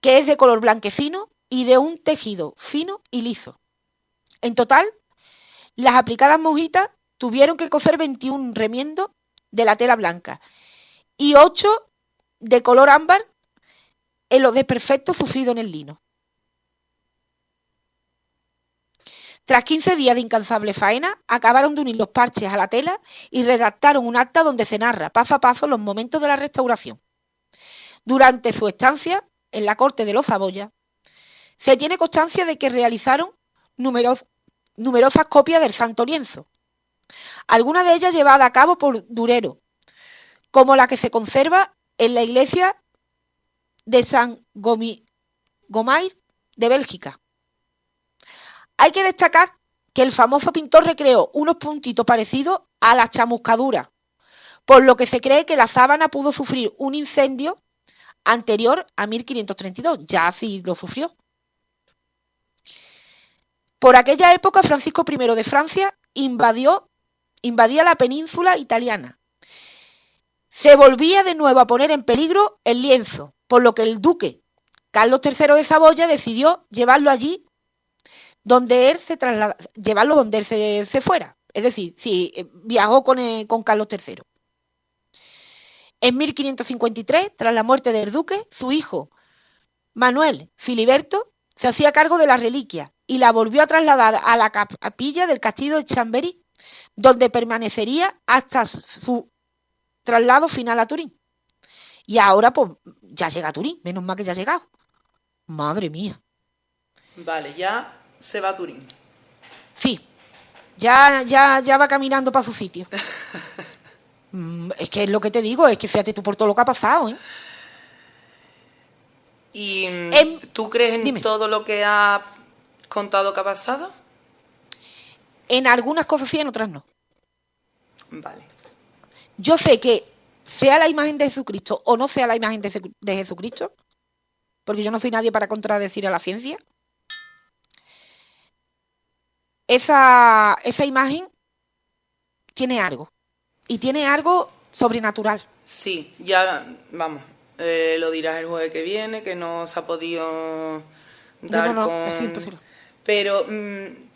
que es de color blanquecino y de un tejido fino y liso. En total, las aplicadas monjitas tuvieron que coser 21 remiendos de la tela blanca y 8 de color ámbar en los desperfectos sufridos en el lino. Tras 15 días de incansable faena, acabaron de unir los parches a la tela y redactaron un acta donde se narra paso a paso los momentos de la restauración. Durante su estancia en la corte de los Saboya, se tiene constancia de que realizaron numerosas copias del Santo Lienzo, algunas de ellas llevadas a cabo por Durero, como la que se conserva en la iglesia de San Gomair de Bélgica. Hay que destacar que el famoso pintor recreó unos puntitos parecidos a la chamuscadura, por lo que se cree que la sábana pudo sufrir un incendio anterior a 1532, ya así lo sufrió. Por aquella época, Francisco I de Francia invadía la península italiana. Se volvía de nuevo a poner en peligro el lienzo, por lo que el duque Carlos III de Saboya decidió llevarlo allí donde él llevarlo donde él se fuera. Es decir, si viajó con Carlos III. En 1553, tras la muerte del duque, su hijo Manuel Filiberto se hacía cargo de la reliquia y la volvió a trasladar a la capilla del castillo de Chambéry, donde permanecería hasta su traslado final a Turín. Y ahora, pues, ya llega a Turín, menos mal que ya ha llegado. Madre mía. Vale, ya se va a Turín. Sí, ya va caminando para su sitio. Es que es lo que te digo, es que fíjate tú por todo lo que ha pasado, ¿eh? ¿Y tú crees en todo lo que ha contado que ha pasado? En algunas cosas sí, en otras no. Vale. Yo sé que sea la imagen de Jesucristo o no sea la imagen de Jesucristo, porque yo no soy nadie para contradecir a la ciencia, esa imagen tiene algo. Y tiene algo sobrenatural. Sí, ya, vamos, lo dirás el jueves que viene, que no se ha podido dar no, con... es imposible. Pero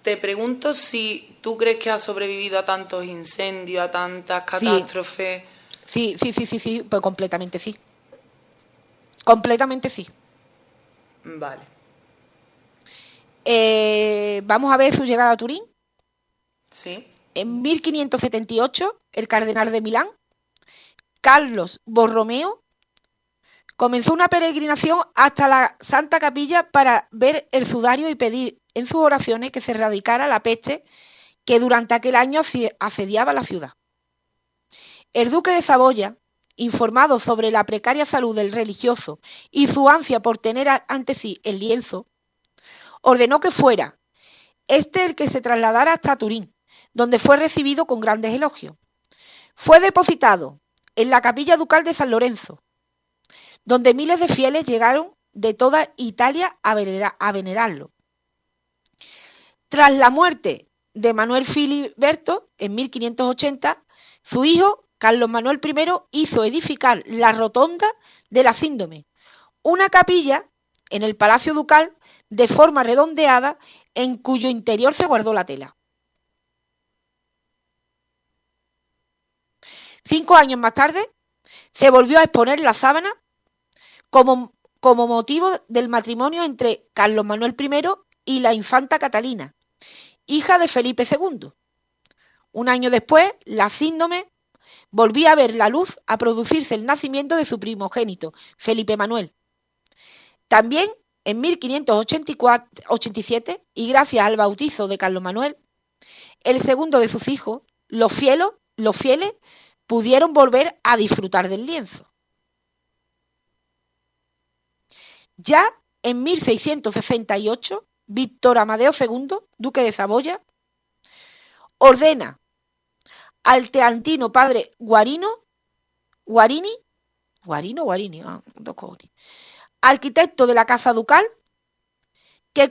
te pregunto si tú crees que has sobrevivido a tantos incendios, a tantas catástrofes. Sí, pues completamente sí. Completamente sí. Vale. Vamos a ver su llegada a Turín. Sí. En 1578, el cardenal de Milán, Carlos Borromeo, comenzó una peregrinación hasta la Santa Capilla para ver el sudario y pedir en sus oraciones que se erradicara la peste que durante aquel año asediaba la ciudad. El duque de Saboya, informado sobre la precaria salud del religioso y su ansia por tener ante sí el lienzo, ordenó que fuera el que se trasladara hasta Turín, donde fue recibido con grandes elogios. Fue depositado en la capilla ducal de San Lorenzo, donde miles de fieles llegaron de toda Italia a venerarlo. Tras la muerte de Manuel Filiberto en 1580, su hijo Carlos Manuel I hizo edificar la rotonda de la Síndome, una capilla en el Palacio Ducal de forma redondeada en cuyo interior se guardó la tela. 5 años más tarde se volvió a exponer la sábana como motivo del matrimonio entre Carlos Manuel I y la infanta Catalina, hija de Felipe II. Un año después, la Síndome volvía a ver la luz a producirse el nacimiento de su primogénito, Felipe Manuel. También en 1587, y gracias al bautizo de Carlos Manuel, el segundo de sus hijos, los fieles pudieron volver a disfrutar del lienzo. Ya en 1668, Víctor Amadeo II, duque de Saboya, ordena al teantino padre Guarini, arquitecto de la Casa Ducal, que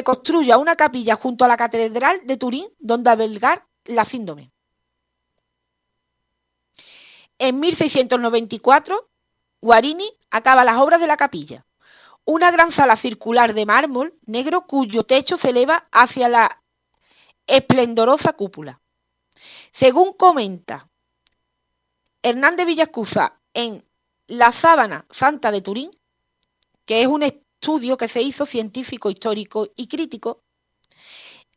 construya una capilla junto a la Catedral de Turín, donde albergar la Síndome. En 1694, Guarini acaba las obras de la capilla, una gran sala circular de mármol negro cuyo techo se eleva hacia la esplendorosa cúpula. Según comenta Hernández Villascusa en La Sábana Santa de Turín, que es un estudio que se hizo científico, histórico y crítico,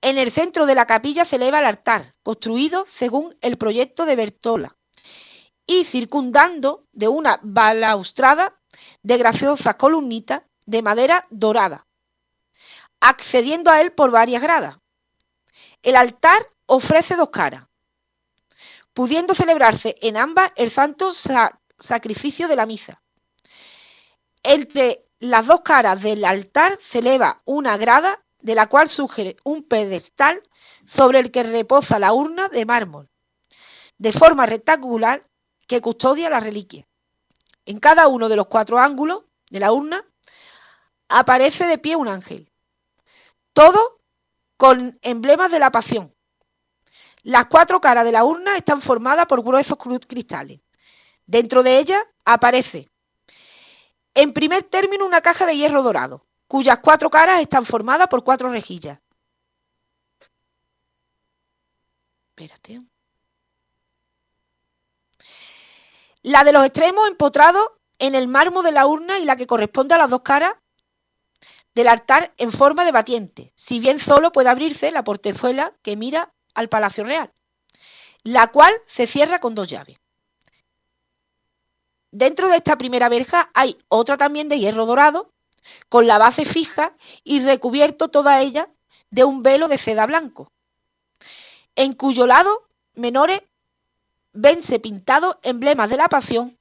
en el centro de la capilla se eleva el altar, construido según el proyecto de Bertola, y circundando de una balaustrada de graciosas columnitas de madera dorada, accediendo a él por varias gradas. El altar ofrece 2 caras, pudiendo celebrarse en ambas el santo sacrificio de la misa. Entre las 2 caras del altar se eleva una grada de la cual surge un pedestal sobre el que reposa la urna de mármol, de forma rectangular, que custodia la reliquia. En cada uno de los 4 ángulos de la urna aparece de pie un ángel, todo con emblemas de la pasión. Las 4 caras de la urna están formadas por gruesos cristales. Dentro de ellas aparece, en primer término, una caja de hierro dorado, cuyas 4 caras están formadas por 4 rejillas. Espérate. La de los extremos empotrados en el mármol de la urna y la que corresponde a las 2 caras del altar en forma de batiente, si bien solo puede abrirse la portezuela que mira al Palacio Real, la cual se cierra con 2 llaves. Dentro de esta primera verja hay otra también de hierro dorado, con la base fija y recubierto toda ella de un velo de seda blanco, en cuyo lado menores vense pintados emblemas de la pasión,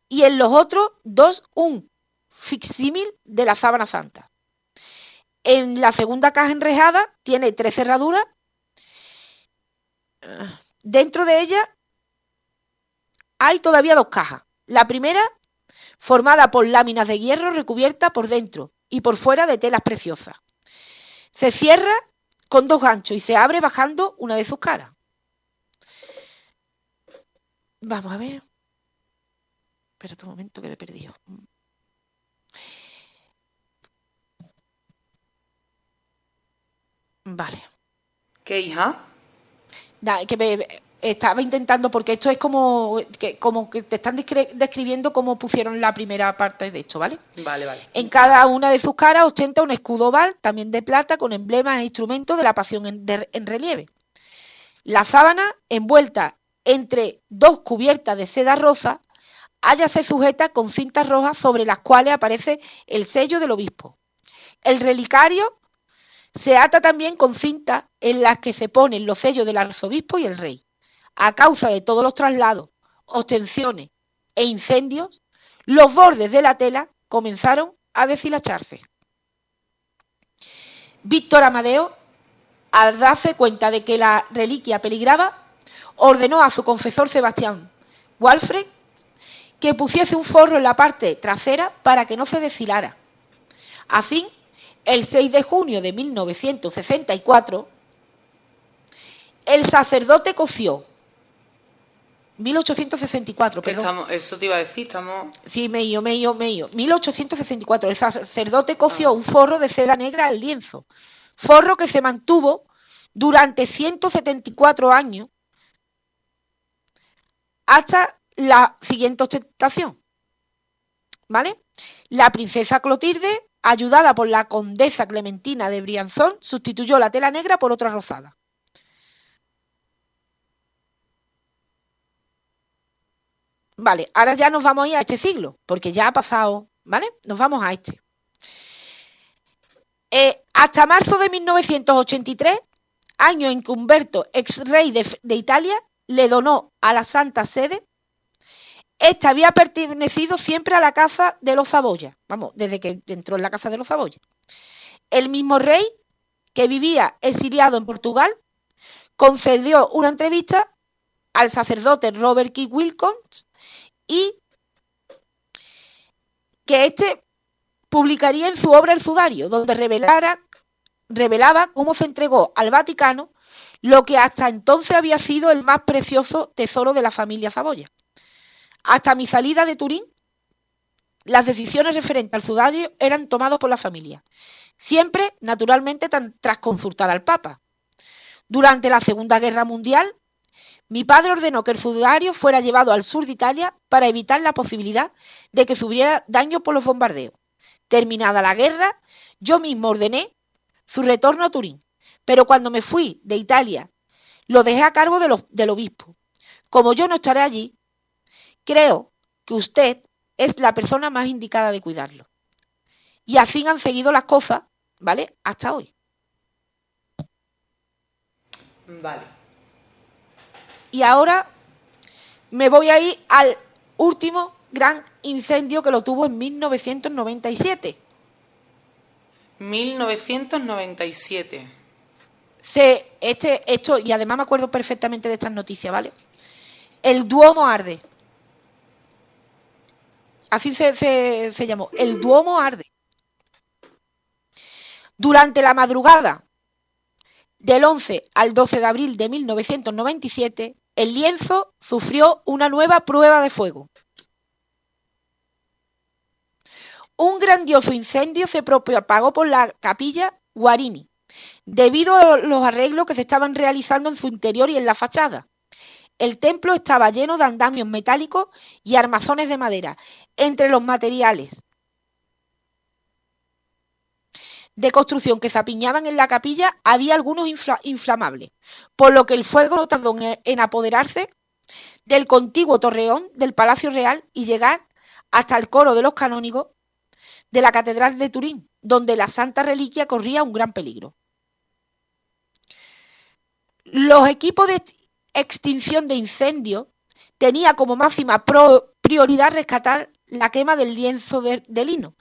y en los otros 2 un facsímil de la sábana santa. En la segunda caja enrejada tiene 3 cerraduras. Dentro de ella hay todavía 2 cajas. La primera, formada por láminas de hierro recubierta por dentro y por fuera de telas preciosas. Se cierra con 2 ganchos y se abre bajando una de sus caras. Vamos a ver. Espera un momento que me he perdido. Vale. ¿Qué, hija? Estaba intentando, porque esto es como que te están describiendo cómo pusieron la primera parte de esto, ¿vale? Vale. En cada una de sus caras ostenta un escudo oval, también de plata, con emblemas e instrumentos de la pasión en relieve. La sábana, envuelta entre dos cubiertas de seda rosa, hállase sujeta con cintas rojas sobre las cuales aparece el sello del obispo. El relicario se ata también con cintas en las que se ponen los sellos del arzobispo y el rey. A causa de todos los traslados, obtenciones e incendios, los bordes de la tela comenzaron a deshilacharse. Víctor Amadeo, al darse cuenta de que la reliquia peligraba, ordenó a su confesor Sebastián Walfrid que pusiese un forro en la parte trasera para que no se deshilara. Así, el 6 de junio de 1964, el sacerdote cosió 1864, perdón. Eso te iba a decir, estamos... Sí, medio. 1864, el sacerdote cosió un forro de seda negra al lienzo, forro que se mantuvo durante 174 años hasta la siguiente ostentación, ¿vale? La princesa Clotilde, ayudada por la condesa Clementina de Briançon, sustituyó la tela negra por otra rosada. Vale, ahora ya nos vamos a ir a este siglo, porque ya ha pasado, ¿vale? Nos vamos a este. Hasta marzo de 1983, año en que Humberto, ex rey de Italia, le donó a la Santa Sede. Esta había pertenecido siempre a la casa de los Saboya, vamos, desde que entró en la casa de los Saboya. El mismo rey, que vivía exiliado en Portugal, concedió una entrevista al sacerdote Robert Key Wilcox y que éste publicaría en su obra El Sudario, donde revelaba cómo se entregó al Vaticano lo que hasta entonces había sido el más precioso tesoro de la familia Saboya. Hasta mi salida de Turín, las decisiones referentes al sudario eran tomadas por la familia, siempre, naturalmente, tras consultar al Papa. Durante la Segunda Guerra Mundial, mi padre ordenó que el sudario fuera llevado al sur de Italia para evitar la posibilidad de que sufriera daño por los bombardeos. Terminada la guerra, yo mismo ordené su retorno a Turín, pero cuando me fui de Italia, lo dejé a cargo del obispo. Como yo no estaré allí, creo que usted es la persona más indicada de cuidarlo. Y así han seguido las cosas, ¿vale? Hasta hoy. Vale. Y ahora me voy a ir al último gran incendio que lo tuvo en 1997. 1997. Esto, y además me acuerdo perfectamente de estas noticias, ¿vale? El Duomo arde. Así se llamó. El Duomo arde. Durante la madrugada del 11 al 12 de abril de 1997, el lienzo sufrió una nueva prueba de fuego. Un grandioso incendio se propagó por la capilla Guarini, debido a los arreglos que se estaban realizando en su interior y en la fachada. El templo estaba lleno de andamios metálicos y armazones de madera. Entre los materiales de construcción que se apiñaban en la capilla había algunos inflamables, por lo que el fuego no tardó en apoderarse del contiguo torreón del Palacio Real y llegar hasta el coro de los canónigos de la Catedral de Turín, donde la Santa Reliquia corría un gran peligro. Los equipos de extinción de incendios tenían como máxima prioridad rescatar la quema del lienzo de lino,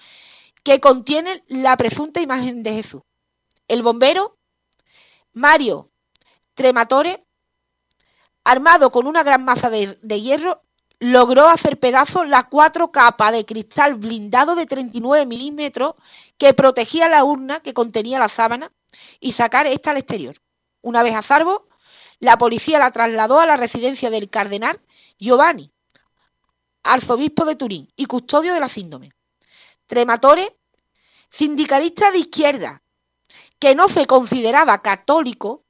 que contiene la presunta imagen de Jesús. El bombero Mario Trematore, armado con una gran masa de hierro, logró hacer pedazos las 4 capas de cristal blindado de 39 milímetros que protegía la urna que contenía la sábana y sacar esta al exterior. Una vez a salvo, la policía la trasladó a la residencia del cardenal Giovanni, arzobispo de Turín y custodio de la síndrome. Trematore, sindicalista de izquierda, que no se consideraba católico,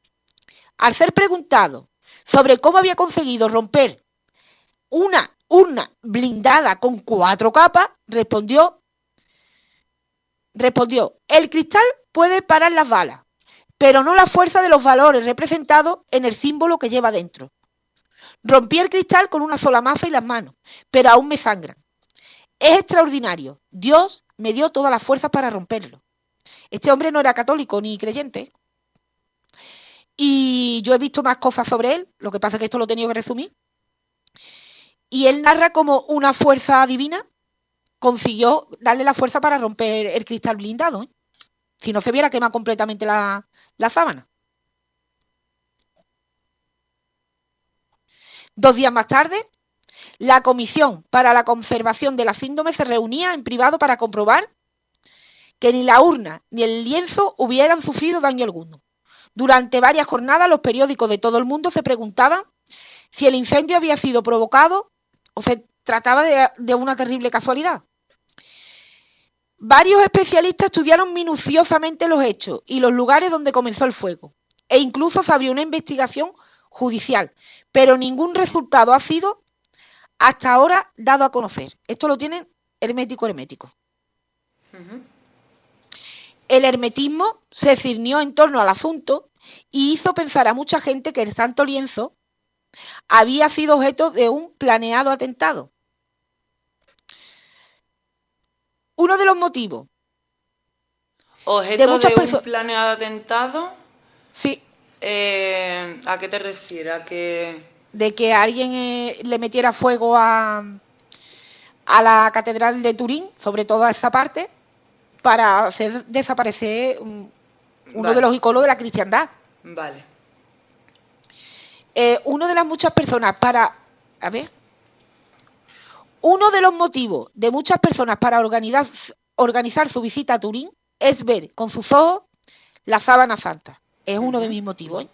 al ser preguntado sobre cómo había conseguido romper una urna blindada con 4 capas, respondió, el cristal puede parar las balas, pero no la fuerza de los valores representados en el símbolo que lleva dentro. Rompí el cristal con una sola maza y las manos, pero aún me sangran. Es extraordinario. Dios me dio todas las fuerzas para romperlo. Este hombre no era católico ni creyente. Y yo he visto más cosas sobre él, lo que pasa es que esto lo he tenido que resumir. Y él narra como una fuerza divina consiguió darle la fuerza para romper el cristal blindado. Si no se viera quemar completamente la sábana. 2 días más tarde, la Comisión para la Conservación de la Síndrome se reunía en privado para comprobar que ni la urna ni el lienzo hubieran sufrido daño alguno. Durante varias jornadas, los periódicos de todo el mundo se preguntaban si el incendio había sido provocado o se trataba de una terrible casualidad. Varios especialistas estudiaron minuciosamente los hechos y los lugares donde comenzó el fuego, e incluso se abrió una investigación judicial, pero ningún resultado ha sido hasta ahora dado a conocer. Esto lo tienen hermético. Uh-huh. El hermetismo se ciñó en torno al asunto y hizo pensar a mucha gente que el santo lienzo había sido objeto de un planeado atentado. Uno de los motivos. ¿Objeto de un planeado atentado? Sí. ¿A qué te refieres? De que alguien le metiera fuego a la catedral de Turín, sobre toda esa parte, para hacer desaparecer uno de los iconos de la cristiandad. Vale. Uno de las muchas personas uno de los motivos de muchas personas para organizar su visita a Turín es ver con sus ojos la sábana santa. Es uno de mis motivos.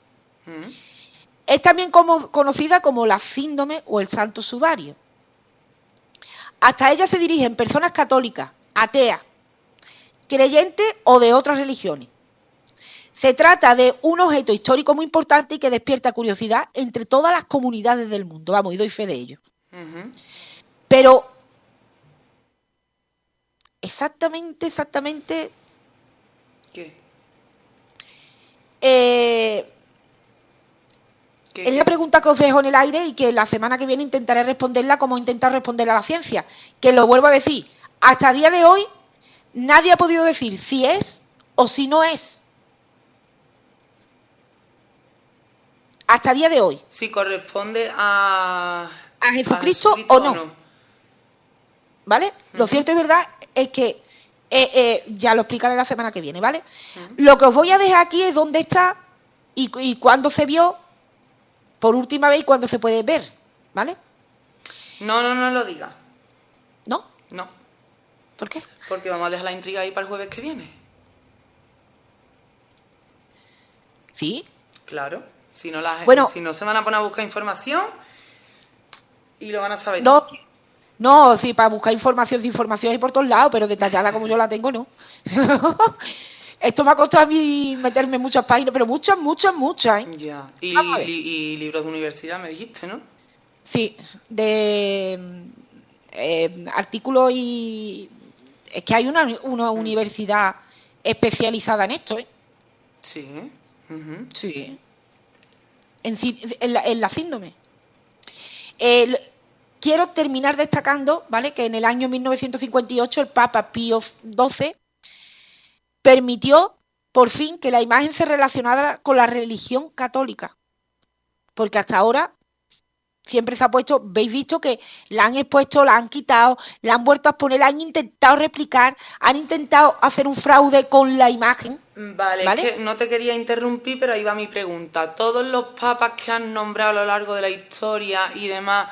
Es también conocida como la síndrome o el santo sudario. Hasta ella se dirigen personas católicas, ateas, creyentes o de otras religiones. Se trata de un objeto histórico muy importante y que despierta curiosidad entre todas las comunidades del mundo. Vamos, y doy fe de ello. Uh-huh. Pero exactamente. ¿Qué? Es la pregunta que os dejo en el aire y que la semana que viene intentaré responderla como he intentado responder a la ciencia. Que lo vuelvo a decir, hasta el día de hoy nadie ha podido decir si es o si no es. Hasta el día de hoy. Si corresponde a Jesucristo o no. ¿Vale? Uh-huh. Lo cierto y verdad es que ya lo explicaré la semana que viene, ¿vale? Uh-huh. Lo que os voy a dejar aquí es dónde está y cuándo se vio por última vez y cuándo se puede ver, ¿vale? No lo digas. ¿No? No. ¿Por qué? Porque vamos a dejar la intriga ahí para el jueves que viene. ¿Sí? Claro. Si no se van a poner a buscar información y lo van a saber. No, sí, para buscar información hay por todos lados, pero detallada como yo la tengo, no. Esto me ha costado a mí meterme en muchas páginas, pero muchas, ¿eh? Ya. Y libros de universidad, me dijiste, ¿no? Sí, de artículos y... Es que hay una universidad especializada en esto, ¿eh? Sí. Uh-huh. Sí. En la síndrome. Quiero terminar destacando, ¿vale?, que en el año 1958 el Papa Pío XII permitió por fin que la imagen se relacionara con la religión católica. Porque hasta ahora siempre se ha puesto, veis visto que la han expuesto, la han quitado, la han vuelto a poner, la han intentado replicar, han intentado hacer un fraude con la imagen. Vale, es que no te quería interrumpir, pero ahí va mi pregunta. ¿Todos los papas que han nombrado a lo largo de la historia y demás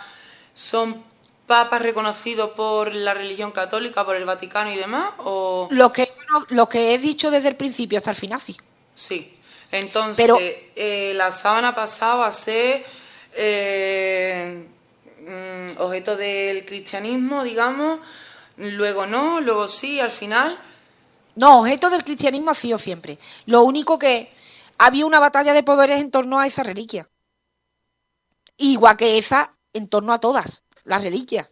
son papas reconocidos por la religión católica, por el Vaticano y demás? ¿O? Lo que he dicho desde el principio hasta el final, sí. Sí. Entonces, la sábana pasaba a ser objeto del cristianismo, digamos, luego no, luego sí, al final. No, objeto del cristianismo ha sido siempre. Lo único que había una batalla de poderes en torno a esa reliquia. Igual que esa en torno a todas las reliquias.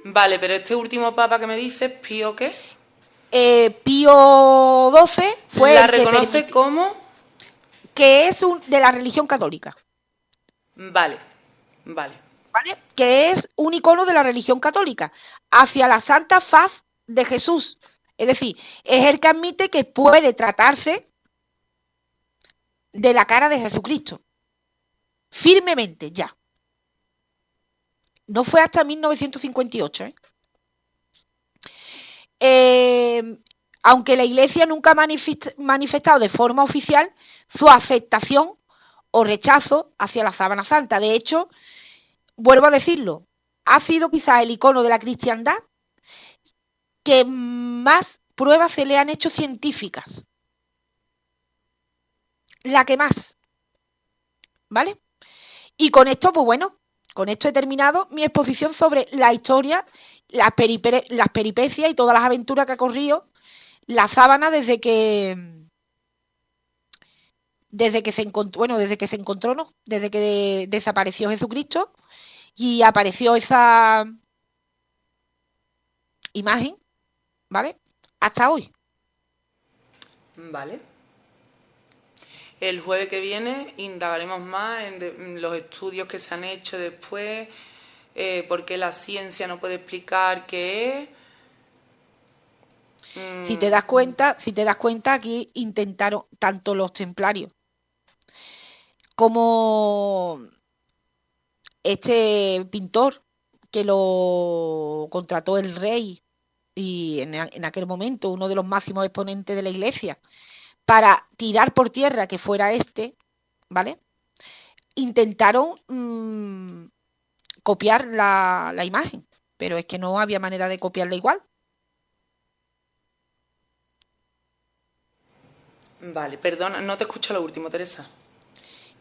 Vale, pero este último papa que me dices, ¿Pío qué? Pío XII fue ¿La el que reconoce como? que es de la religión católica, Vale, vale. ¿vale? Que es un icono de la religión católica hacia la santa faz de Jesús. Es decir, es el que admite que puede tratarse de la cara de Jesucristo. Firmemente, ya. No fue hasta 1958, ¿eh? Aunque la Iglesia nunca ha manifestado de forma oficial su aceptación o rechazo hacia la sábana santa. De hecho, vuelvo a decirlo, ha sido quizás el icono de la cristiandad que más pruebas se le han hecho científicas. La que más. ¿Vale? Y con esto, pues bueno, con esto he terminado mi exposición sobre la historia, las peripecias y todas las aventuras que ha corrido la sábana desde que se encontró, bueno, no, desde que desapareció Jesucristo y apareció esa imagen, ¿vale? Hasta hoy. Vale. El jueves que viene indagaremos más en los estudios que se han hecho después, por qué la ciencia no puede explicar qué es. Si te das cuenta, aquí intentaron tanto los templarios como este pintor que lo contrató el rey y en aquel momento uno de los máximos exponentes de la Iglesia para tirar por tierra que fuera ¿vale? Intentaron copiar la imagen, pero es que no había manera de copiarla igual. Vale, perdona, no te escucho lo último, Teresa.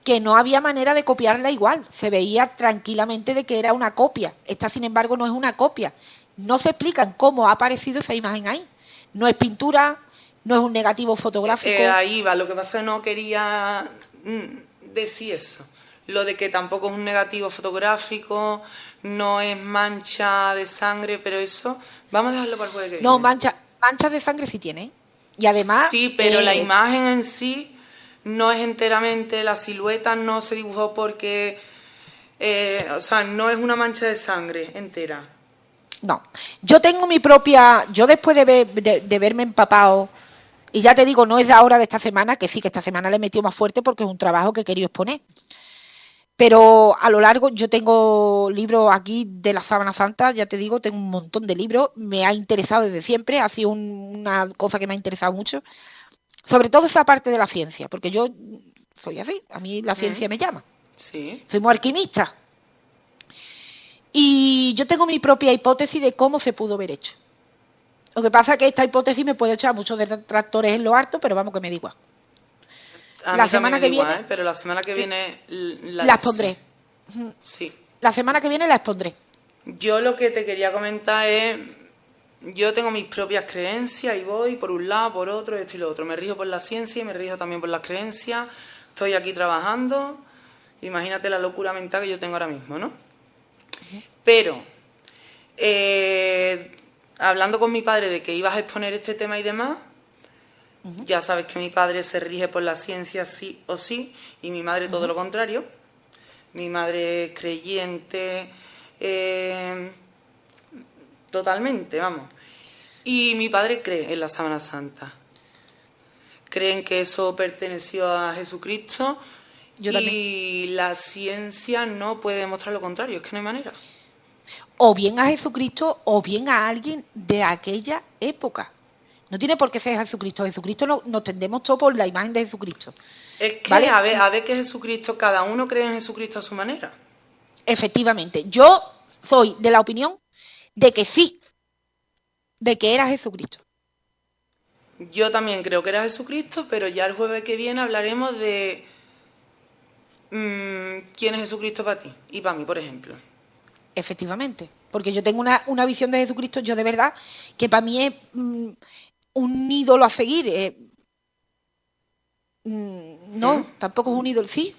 Que no había manera de copiarla igual. Se veía tranquilamente de que era una copia. Esta, sin embargo, no es una copia. No se explican cómo ha aparecido esa imagen ahí. No es pintura, no es un negativo fotográfico. Ahí va, lo que pasa es que no quería decir eso. Lo de que tampoco es un negativo fotográfico, no es mancha de sangre, pero eso, vamos a dejarlo para el jueves que viene. No, manchas de sangre sí tiene. Y además... Sí, pero la imagen en sí no es enteramente, la silueta no se dibujó porque... o sea, no es una mancha de sangre entera. No, yo tengo mi propia... Yo después de verme empapado, y ya te digo, no es de ahora de esta semana, que sí, que esta semana le he metido más fuerte porque es un trabajo que he querido exponer. Pero a lo largo, yo tengo libros aquí de la Sábana Santa, ya te digo, tengo un montón de libros, me ha interesado desde siempre, ha sido una cosa que me ha interesado mucho, sobre todo esa parte de la ciencia, porque yo soy así, a mí la ciencia me llama. Sí. Soy muy alquimista. Y yo tengo mi propia hipótesis de cómo se pudo haber hecho. Lo que pasa es que esta hipótesis me puede echar muchos detractores en lo harto, pero vamos, que me da igual. La semana que viene, pero la semana que viene la expondré. Sí. La semana que viene la expondré. Yo lo que te quería comentar es, yo tengo mis propias creencias y voy por un lado, por otro, esto y lo otro. Me rijo por la ciencia y me rijo también por las creencias. Estoy aquí trabajando. Imagínate la locura mental que yo tengo ahora mismo, ¿no? Pero, hablando con mi padre de que ibas a exponer este tema y demás, ya sabes que mi padre se rige por la ciencia sí o sí, y mi madre todo lo contrario. Mi madre es creyente, totalmente, vamos. Y mi padre cree en la Sábana Santa. Creen que eso perteneció a Jesucristo. Yo y la ciencia no puede demostrar lo contrario, es que no hay manera. O bien a Jesucristo o bien a alguien de aquella época. No tiene por qué ser Jesucristo. Jesucristo nos tendemos todos por la imagen de Jesucristo. Es que, ¿vale? a ver que Jesucristo, cada uno cree en Jesucristo a su manera. Efectivamente. Yo soy de la opinión de que sí, de que era Jesucristo. Yo también creo que era Jesucristo, pero ya el jueves que viene hablaremos de quién es Jesucristo para ti y para mí, por ejemplo. Efectivamente. Porque yo tengo una visión de Jesucristo, yo de verdad, que para mí es un ídolo a seguir. No, tampoco es un ídolo. Sí,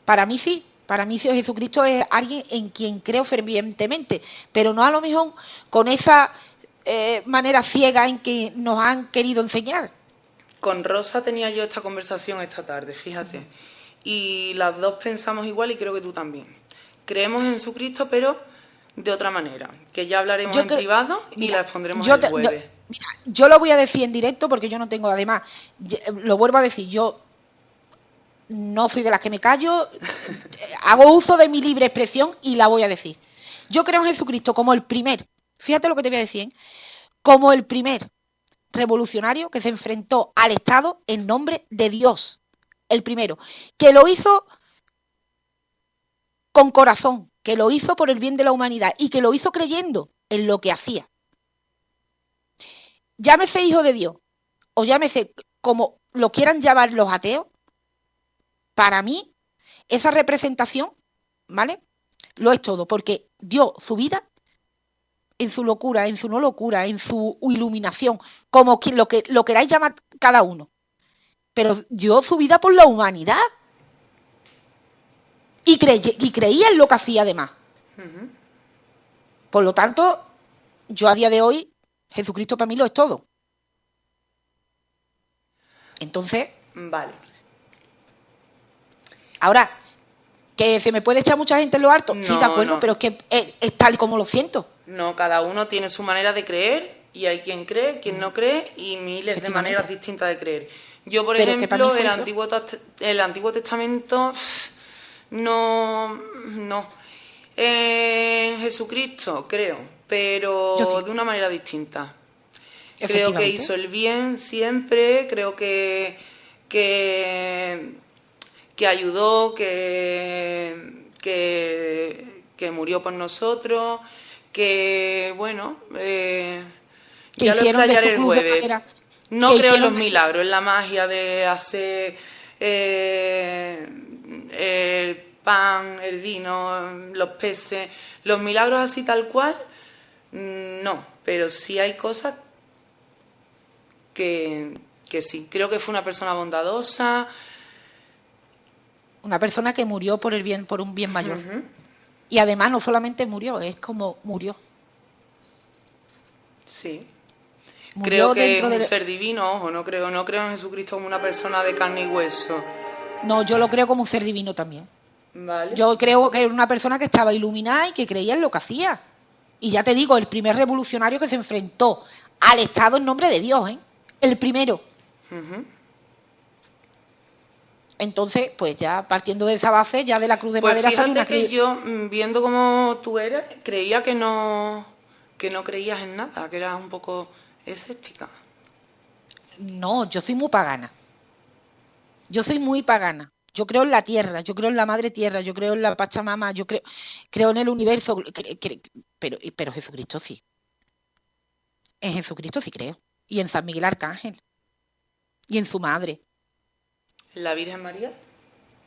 para mí sí. Para mí Jesucristo es alguien en quien creo fervientemente, pero no a lo mejor con esa manera ciega en que nos han querido enseñar. Con Rosa tenía yo esta conversación esta tarde, fíjate. Y las dos pensamos igual y creo que tú también. Creemos en Jesucristo, pero de otra manera, que ya hablaremos en privado y la expondremos el jueves. Yo lo voy a decir en directo porque yo no tengo, además, lo vuelvo a decir, yo no soy de las que me callo, hago uso de mi libre expresión y la voy a decir. Yo creo en Jesucristo como el primer, fíjate lo que te voy a decir, ¿eh? Como el primer revolucionario que se enfrentó al Estado en nombre de Dios. El primero, que lo hizo con corazón, que lo hizo por el bien de la humanidad y que lo hizo creyendo en lo que hacía. Llámese hijo de Dios o llámese como lo quieran llamar los ateos, para mí esa representación, ¿vale? Lo es todo, porque dio su vida en su locura, en su no locura, en su iluminación, como lo queráis llamar cada uno. Pero dio su vida por la humanidad. Y creía en lo que hacía además. Por lo tanto, yo a día de hoy, Jesucristo para mí lo es todo. Entonces, vale. Ahora, que se me puede echar mucha gente en lo harto, no, sí, de acuerdo, no. Pero es que es tal y como lo siento. No, cada uno tiene su manera de creer y hay quien cree, quien no cree y miles de maneras distintas de creer. Yo, por ejemplo, el Antiguo Testamento, no. En Jesucristo creo, pero de una manera distinta. Creo que hizo el bien siempre, creo que ayudó, que murió por nosotros, que bueno, ya lo explayaré el jueves. No creo en los milagros, en la magia de hacer el pan, el vino, los peces, los milagros así tal cual, no, pero sí hay cosas que sí. Creo que fue una persona bondadosa. Una persona que murió por un bien mayor. Y además no solamente murió, es como murió. Sí. Creo que es un ser divino, ojo, no creo en Jesucristo como una persona de carne y hueso. No, yo lo creo como un ser divino también. Vale. Yo creo que era una persona que estaba iluminada y que creía en lo que hacía. Y ya te digo, el primer revolucionario que se enfrentó al Estado en nombre de Dios, ¿eh? El primero. Entonces, pues ya partiendo de esa base, ya de la cruz de madera sale una que yo, viendo cómo tú eres, creía que no creías en nada, que eras un poco escéptica. No, yo soy muy pagana. Yo creo en la tierra, yo creo en la madre tierra, yo creo en la Pachamama, yo creo en el universo, pero Jesucristo sí. En Jesucristo sí creo. Y en San Miguel Arcángel. Y en su madre. ¿La Virgen María?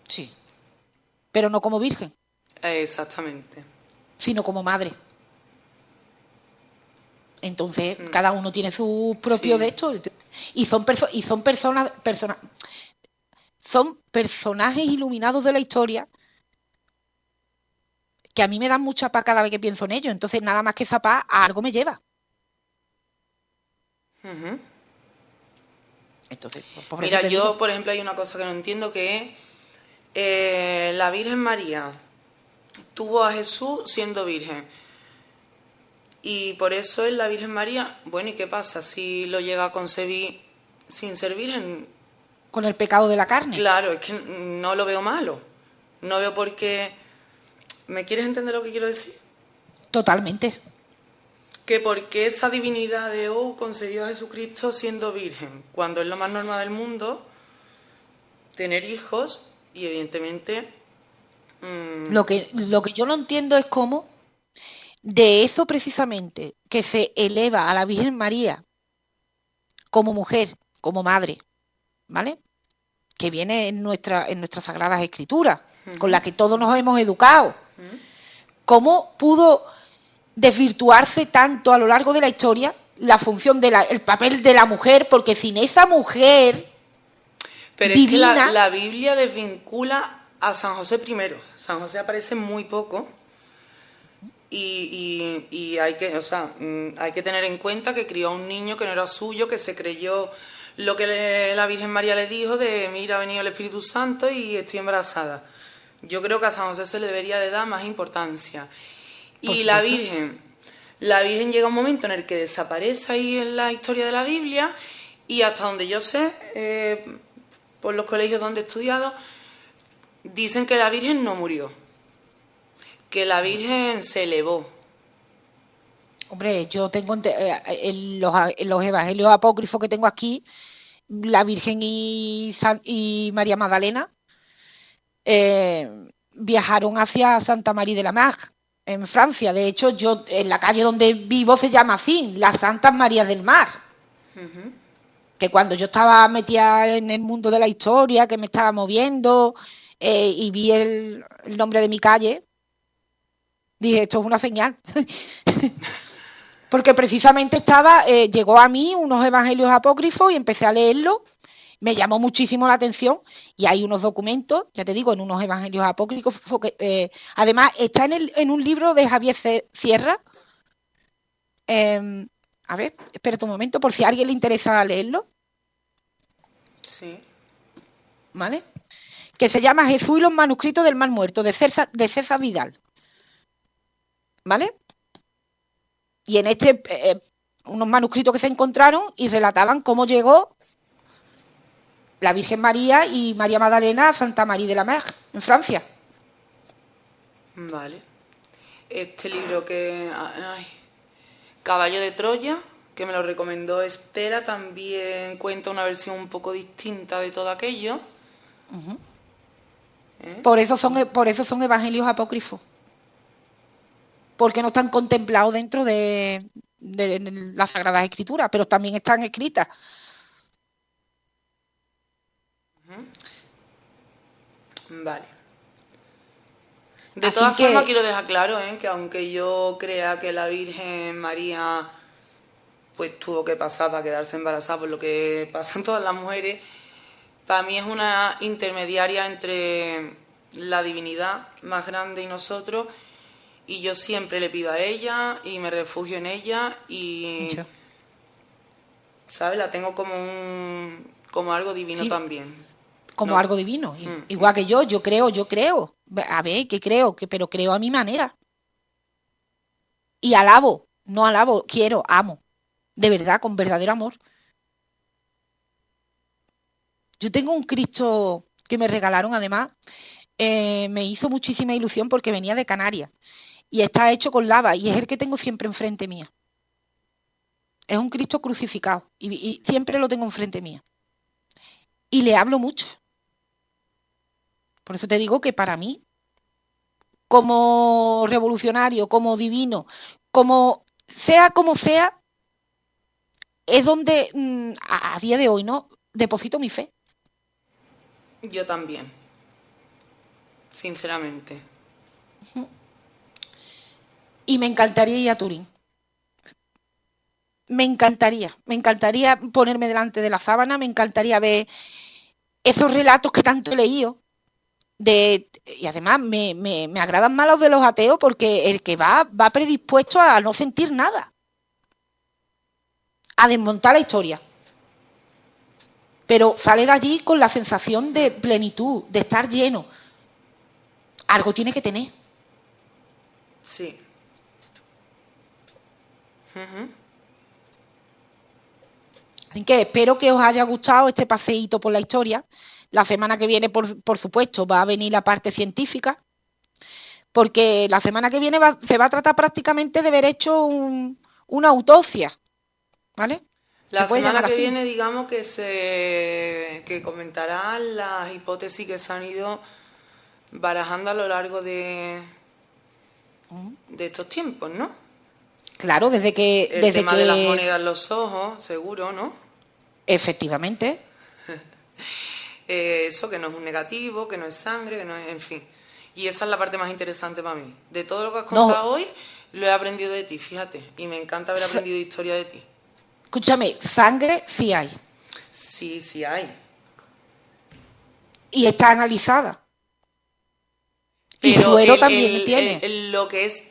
Sí. Pero no como virgen. Exactamente. Sino como madre. Entonces, cada uno tiene su propio de esto. Y son personajes iluminados de la historia que a mí me dan mucha paz cada vez que pienso en ellos. Entonces, nada más que esa paz a algo me lleva. Entonces, mira, yo, por ejemplo, hay una cosa que no entiendo, que es la Virgen María tuvo a Jesús siendo virgen. Y por eso es la Virgen María. Bueno, ¿y qué pasa si lo llega a concebir sin ser virgen? Con el pecado de la carne. Claro, es que no lo veo malo. No veo por qué... ¿Me quieres entender lo que quiero decir? Totalmente. Que por qué esa divinidad de concebió a Jesucristo siendo virgen, cuando es lo más normal del mundo tener hijos y evidentemente... Lo que yo no entiendo es cómo de eso precisamente que se eleva a la Virgen María como mujer, como madre, ¿vale? Que viene en nuestras Sagradas Escrituras, con las que todos nos hemos educado. ¿Cómo pudo desvirtuarse tanto a lo largo de la historia la función el papel de la mujer, porque sin esa mujer pero divina, es que la Biblia desvincula a San José primero. San José aparece muy poco y hay que, o sea, hay que tener en cuenta que crió a un niño que no era suyo, que se creyó lo que la Virgen María le dijo de mira, ha venido el Espíritu Santo y estoy embarazada. Yo creo que a San José se le debería de dar más importancia. Y la Virgen llega a un momento en el que desaparece ahí en la historia de la Biblia y hasta donde yo sé, por los colegios donde he estudiado, dicen que la Virgen no murió, que la Virgen se elevó. Hombre, yo tengo en los evangelios apócrifos que tengo aquí, la Virgen y María Magdalena viajaron hacia Santa María de la Mar, en Francia. De hecho, yo en la calle donde vivo se llama así, las Santas Marías del Mar. Uh-huh. Que cuando yo estaba metida en el mundo de la historia, que me estaba moviendo y vi el nombre de mi calle, dije, esto es una señal. Porque precisamente llegó a mí unos evangelios apócrifos y empecé a leerlos. Me llamó muchísimo la atención y hay unos documentos, ya te digo, en unos evangelios apócrifos. Además, está en un libro de Javier Sierra. A ver, espérate un momento, por si a alguien le interesa leerlo. Sí. ¿Vale? Que se llama Jesús y los manuscritos del Mar Muerto, de César Vidal. ¿Vale? Y en unos manuscritos que se encontraron y relataban cómo llegó la Virgen María y María Magdalena a Santa María de la Mer, en Francia. Vale. Este libro Caballo de Troya, que me lo recomendó Estela, también cuenta una versión un poco distinta de todo aquello. Uh-huh. Por eso son evangelios apócrifos. Porque no están contemplados dentro de las Sagradas Escrituras, pero también están escritas. Vale. De todas formas, quiero dejar claro que aunque yo crea que la Virgen María pues tuvo que pasar para quedarse embarazada por lo que pasan todas las mujeres, para mí es una intermediaria entre la divinidad más grande y nosotros, y yo siempre le pido a ella y me refugio en ella y ¿sabes? La tengo como algo divino, sí, también. Como algo divino. Igual que yo creo. A ver, ¿qué creo? Pero creo a mi manera. Y no alabo, quiero, amo. De verdad, con verdadero amor. Yo tengo un Cristo que me regalaron, además. Me hizo muchísima ilusión porque venía de Canarias. Y está hecho con lava y es el que tengo siempre enfrente mía. Es un Cristo crucificado y siempre lo tengo enfrente mía. Y le hablo mucho. Por eso te digo que para mí, como revolucionario, como divino, como sea, es donde a día de hoy, ¿no? Deposito mi fe. Yo también. Sinceramente. Y me encantaría ir a Turín. Me encantaría ponerme delante de la sábana, me encantaría ver esos relatos que tanto he leído. Y además me agradan más los de los ateos porque el que va predispuesto a no sentir nada, a desmontar la historia. Pero sale de allí con la sensación de plenitud, de estar lleno. Algo tiene que tener. Sí. Uh-huh. Así que espero que os haya gustado este paseíto por la historia. La semana que viene, por supuesto, va a venir la parte científica, porque la semana que viene se va a tratar prácticamente de haber hecho una autopsia, ¿vale? La semana que viene, digamos que comentarán las hipótesis que se han ido barajando a lo largo de estos tiempos, ¿no? Claro, desde el tema de las monedas en los ojos, seguro, ¿no? Efectivamente. Eso, que no es un negativo, que no es sangre, que no es, en fin. Y esa es la parte más interesante para mí. De todo lo que has contado hoy, lo he aprendido de ti, fíjate. Y me encanta haber aprendido historia de ti. Escúchame, sangre sí hay. Sí, sí hay. Y está analizada. Y Pero suero también tiene. lo que es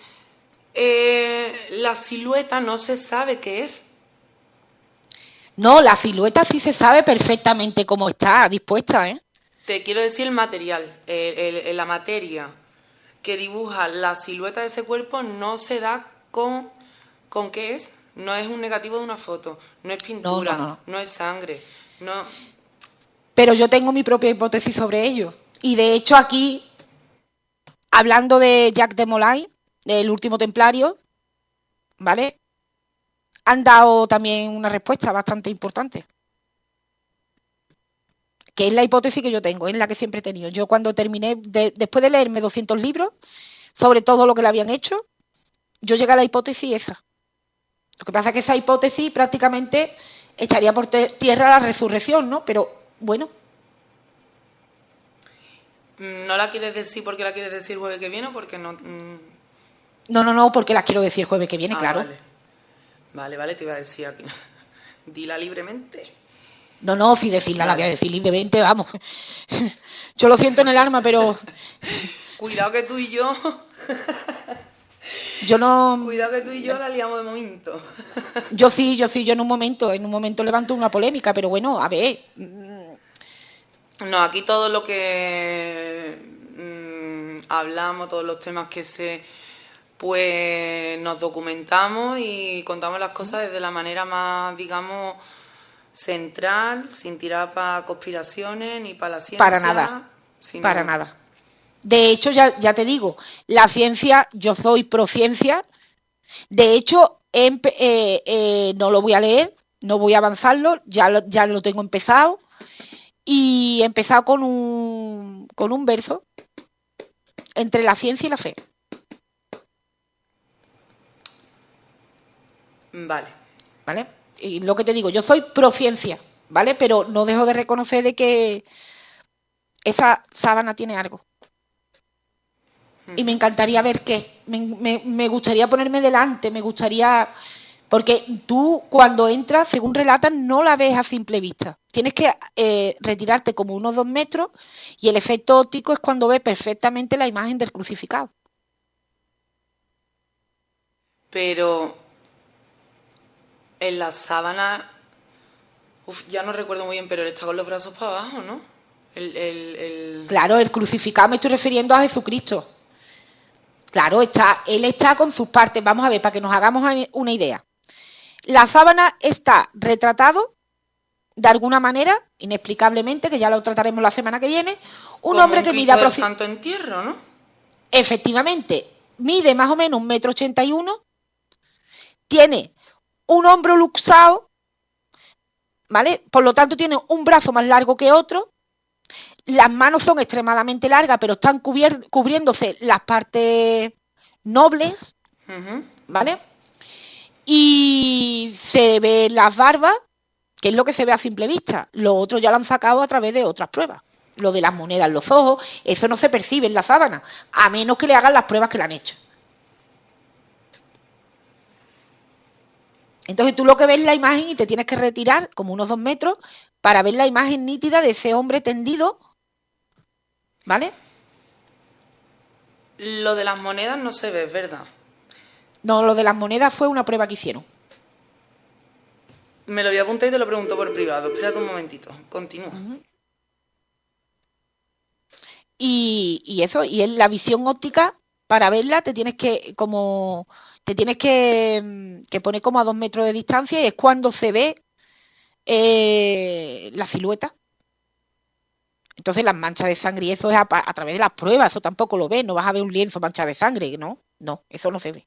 la silueta no se sabe qué es. No, la silueta sí se sabe perfectamente cómo está dispuesta, ¿eh? Te quiero decir el material, la materia que dibuja la silueta de ese cuerpo no se da con qué es. No es un negativo de una foto, no es pintura, no es sangre, no. Pero yo tengo mi propia hipótesis sobre ello. Y de hecho aquí, hablando de Jacques de Molay, del último templario, ¿vale? Han dado también una respuesta bastante importante. Que es la hipótesis que yo tengo, es la que siempre he tenido. Yo cuando terminé, después de leerme 200 libros, sobre todo lo que le habían hecho, yo llegué a la hipótesis esa. Lo que pasa es que esa hipótesis prácticamente echaría por tierra la resurrección, ¿no? Pero bueno. ¿No la quieres decir porque la quieres decir jueves que viene o porque no? No, porque la quiero decir jueves que viene, claro. Vale, te iba a decir aquí. Dila libremente. No, si decirla la voy a decir libremente, vamos. Yo lo siento en el alma, pero... Cuidado que tú y yo... Yo no... Cuidado que tú y yo la liamos de momento. Yo en un momento levanto una polémica, pero bueno, a ver... No, aquí todo lo que hablamos, todos los temas que pues nos documentamos y contamos las cosas desde la manera más, digamos, central, sin tirar para conspiraciones ni para la ciencia. Para nada, para nada. De hecho, ya te digo, la ciencia, yo soy prociencia. De hecho, no lo voy a leer, no voy a avanzarlo, ya lo tengo empezado. Y he empezado con un verso entre la ciencia y la fe. Vale. Y lo que te digo, yo soy prociencia, ¿vale? Pero no dejo de reconocer de que esa sábana tiene algo. Y me encantaría ver qué. Me gustaría ponerme delante, me gustaría... Porque tú, cuando entras, según relatan, no la ves a simple vista. Tienes que retirarte como unos 2 metros y el efecto óptico es cuando ves perfectamente la imagen del crucificado. Pero en la sábana... ya no recuerdo muy bien, pero él está con los brazos para abajo, ¿no? Claro, el crucificado me estoy refiriendo a Jesucristo. Claro, él está con sus partes. Vamos a ver, para que nos hagamos una idea. La sábana está retratado, de alguna manera, inexplicablemente, que ya lo trataremos la semana que viene, un hombre que mide aproximadamente... Santo Entierro, ¿no? Efectivamente, mide más o menos 1,81 m, tiene un hombro luxado, ¿vale? Por lo tanto, tiene un brazo más largo que otro, las manos son extremadamente largas, pero están cubriéndose las partes nobles, ¿vale? Y se ve las barbas, que es lo que se ve a simple vista. Lo otro ya lo han sacado a través de otras pruebas. Lo de las monedas en los ojos, eso no se percibe en la sábana, a menos que le hagan las pruebas que le han hecho. Entonces tú lo que ves es la imagen y te tienes que retirar como unos 2 metros para ver la imagen nítida de ese hombre tendido, ¿vale? Lo de las monedas no se ve, ¿verdad? No, lo de las monedas fue una prueba que hicieron. Me lo voy a apuntar y te lo pregunto por privado. Espérate un momentito. Continúa. Y eso, y en la visión óptica, para verla te tienes que poner como a 2 metros de distancia y es cuando se ve la silueta. Entonces las manchas de sangre y eso es a través de las pruebas, eso tampoco lo ves, no vas a ver un lienzo manchado de sangre, no, eso no se ve.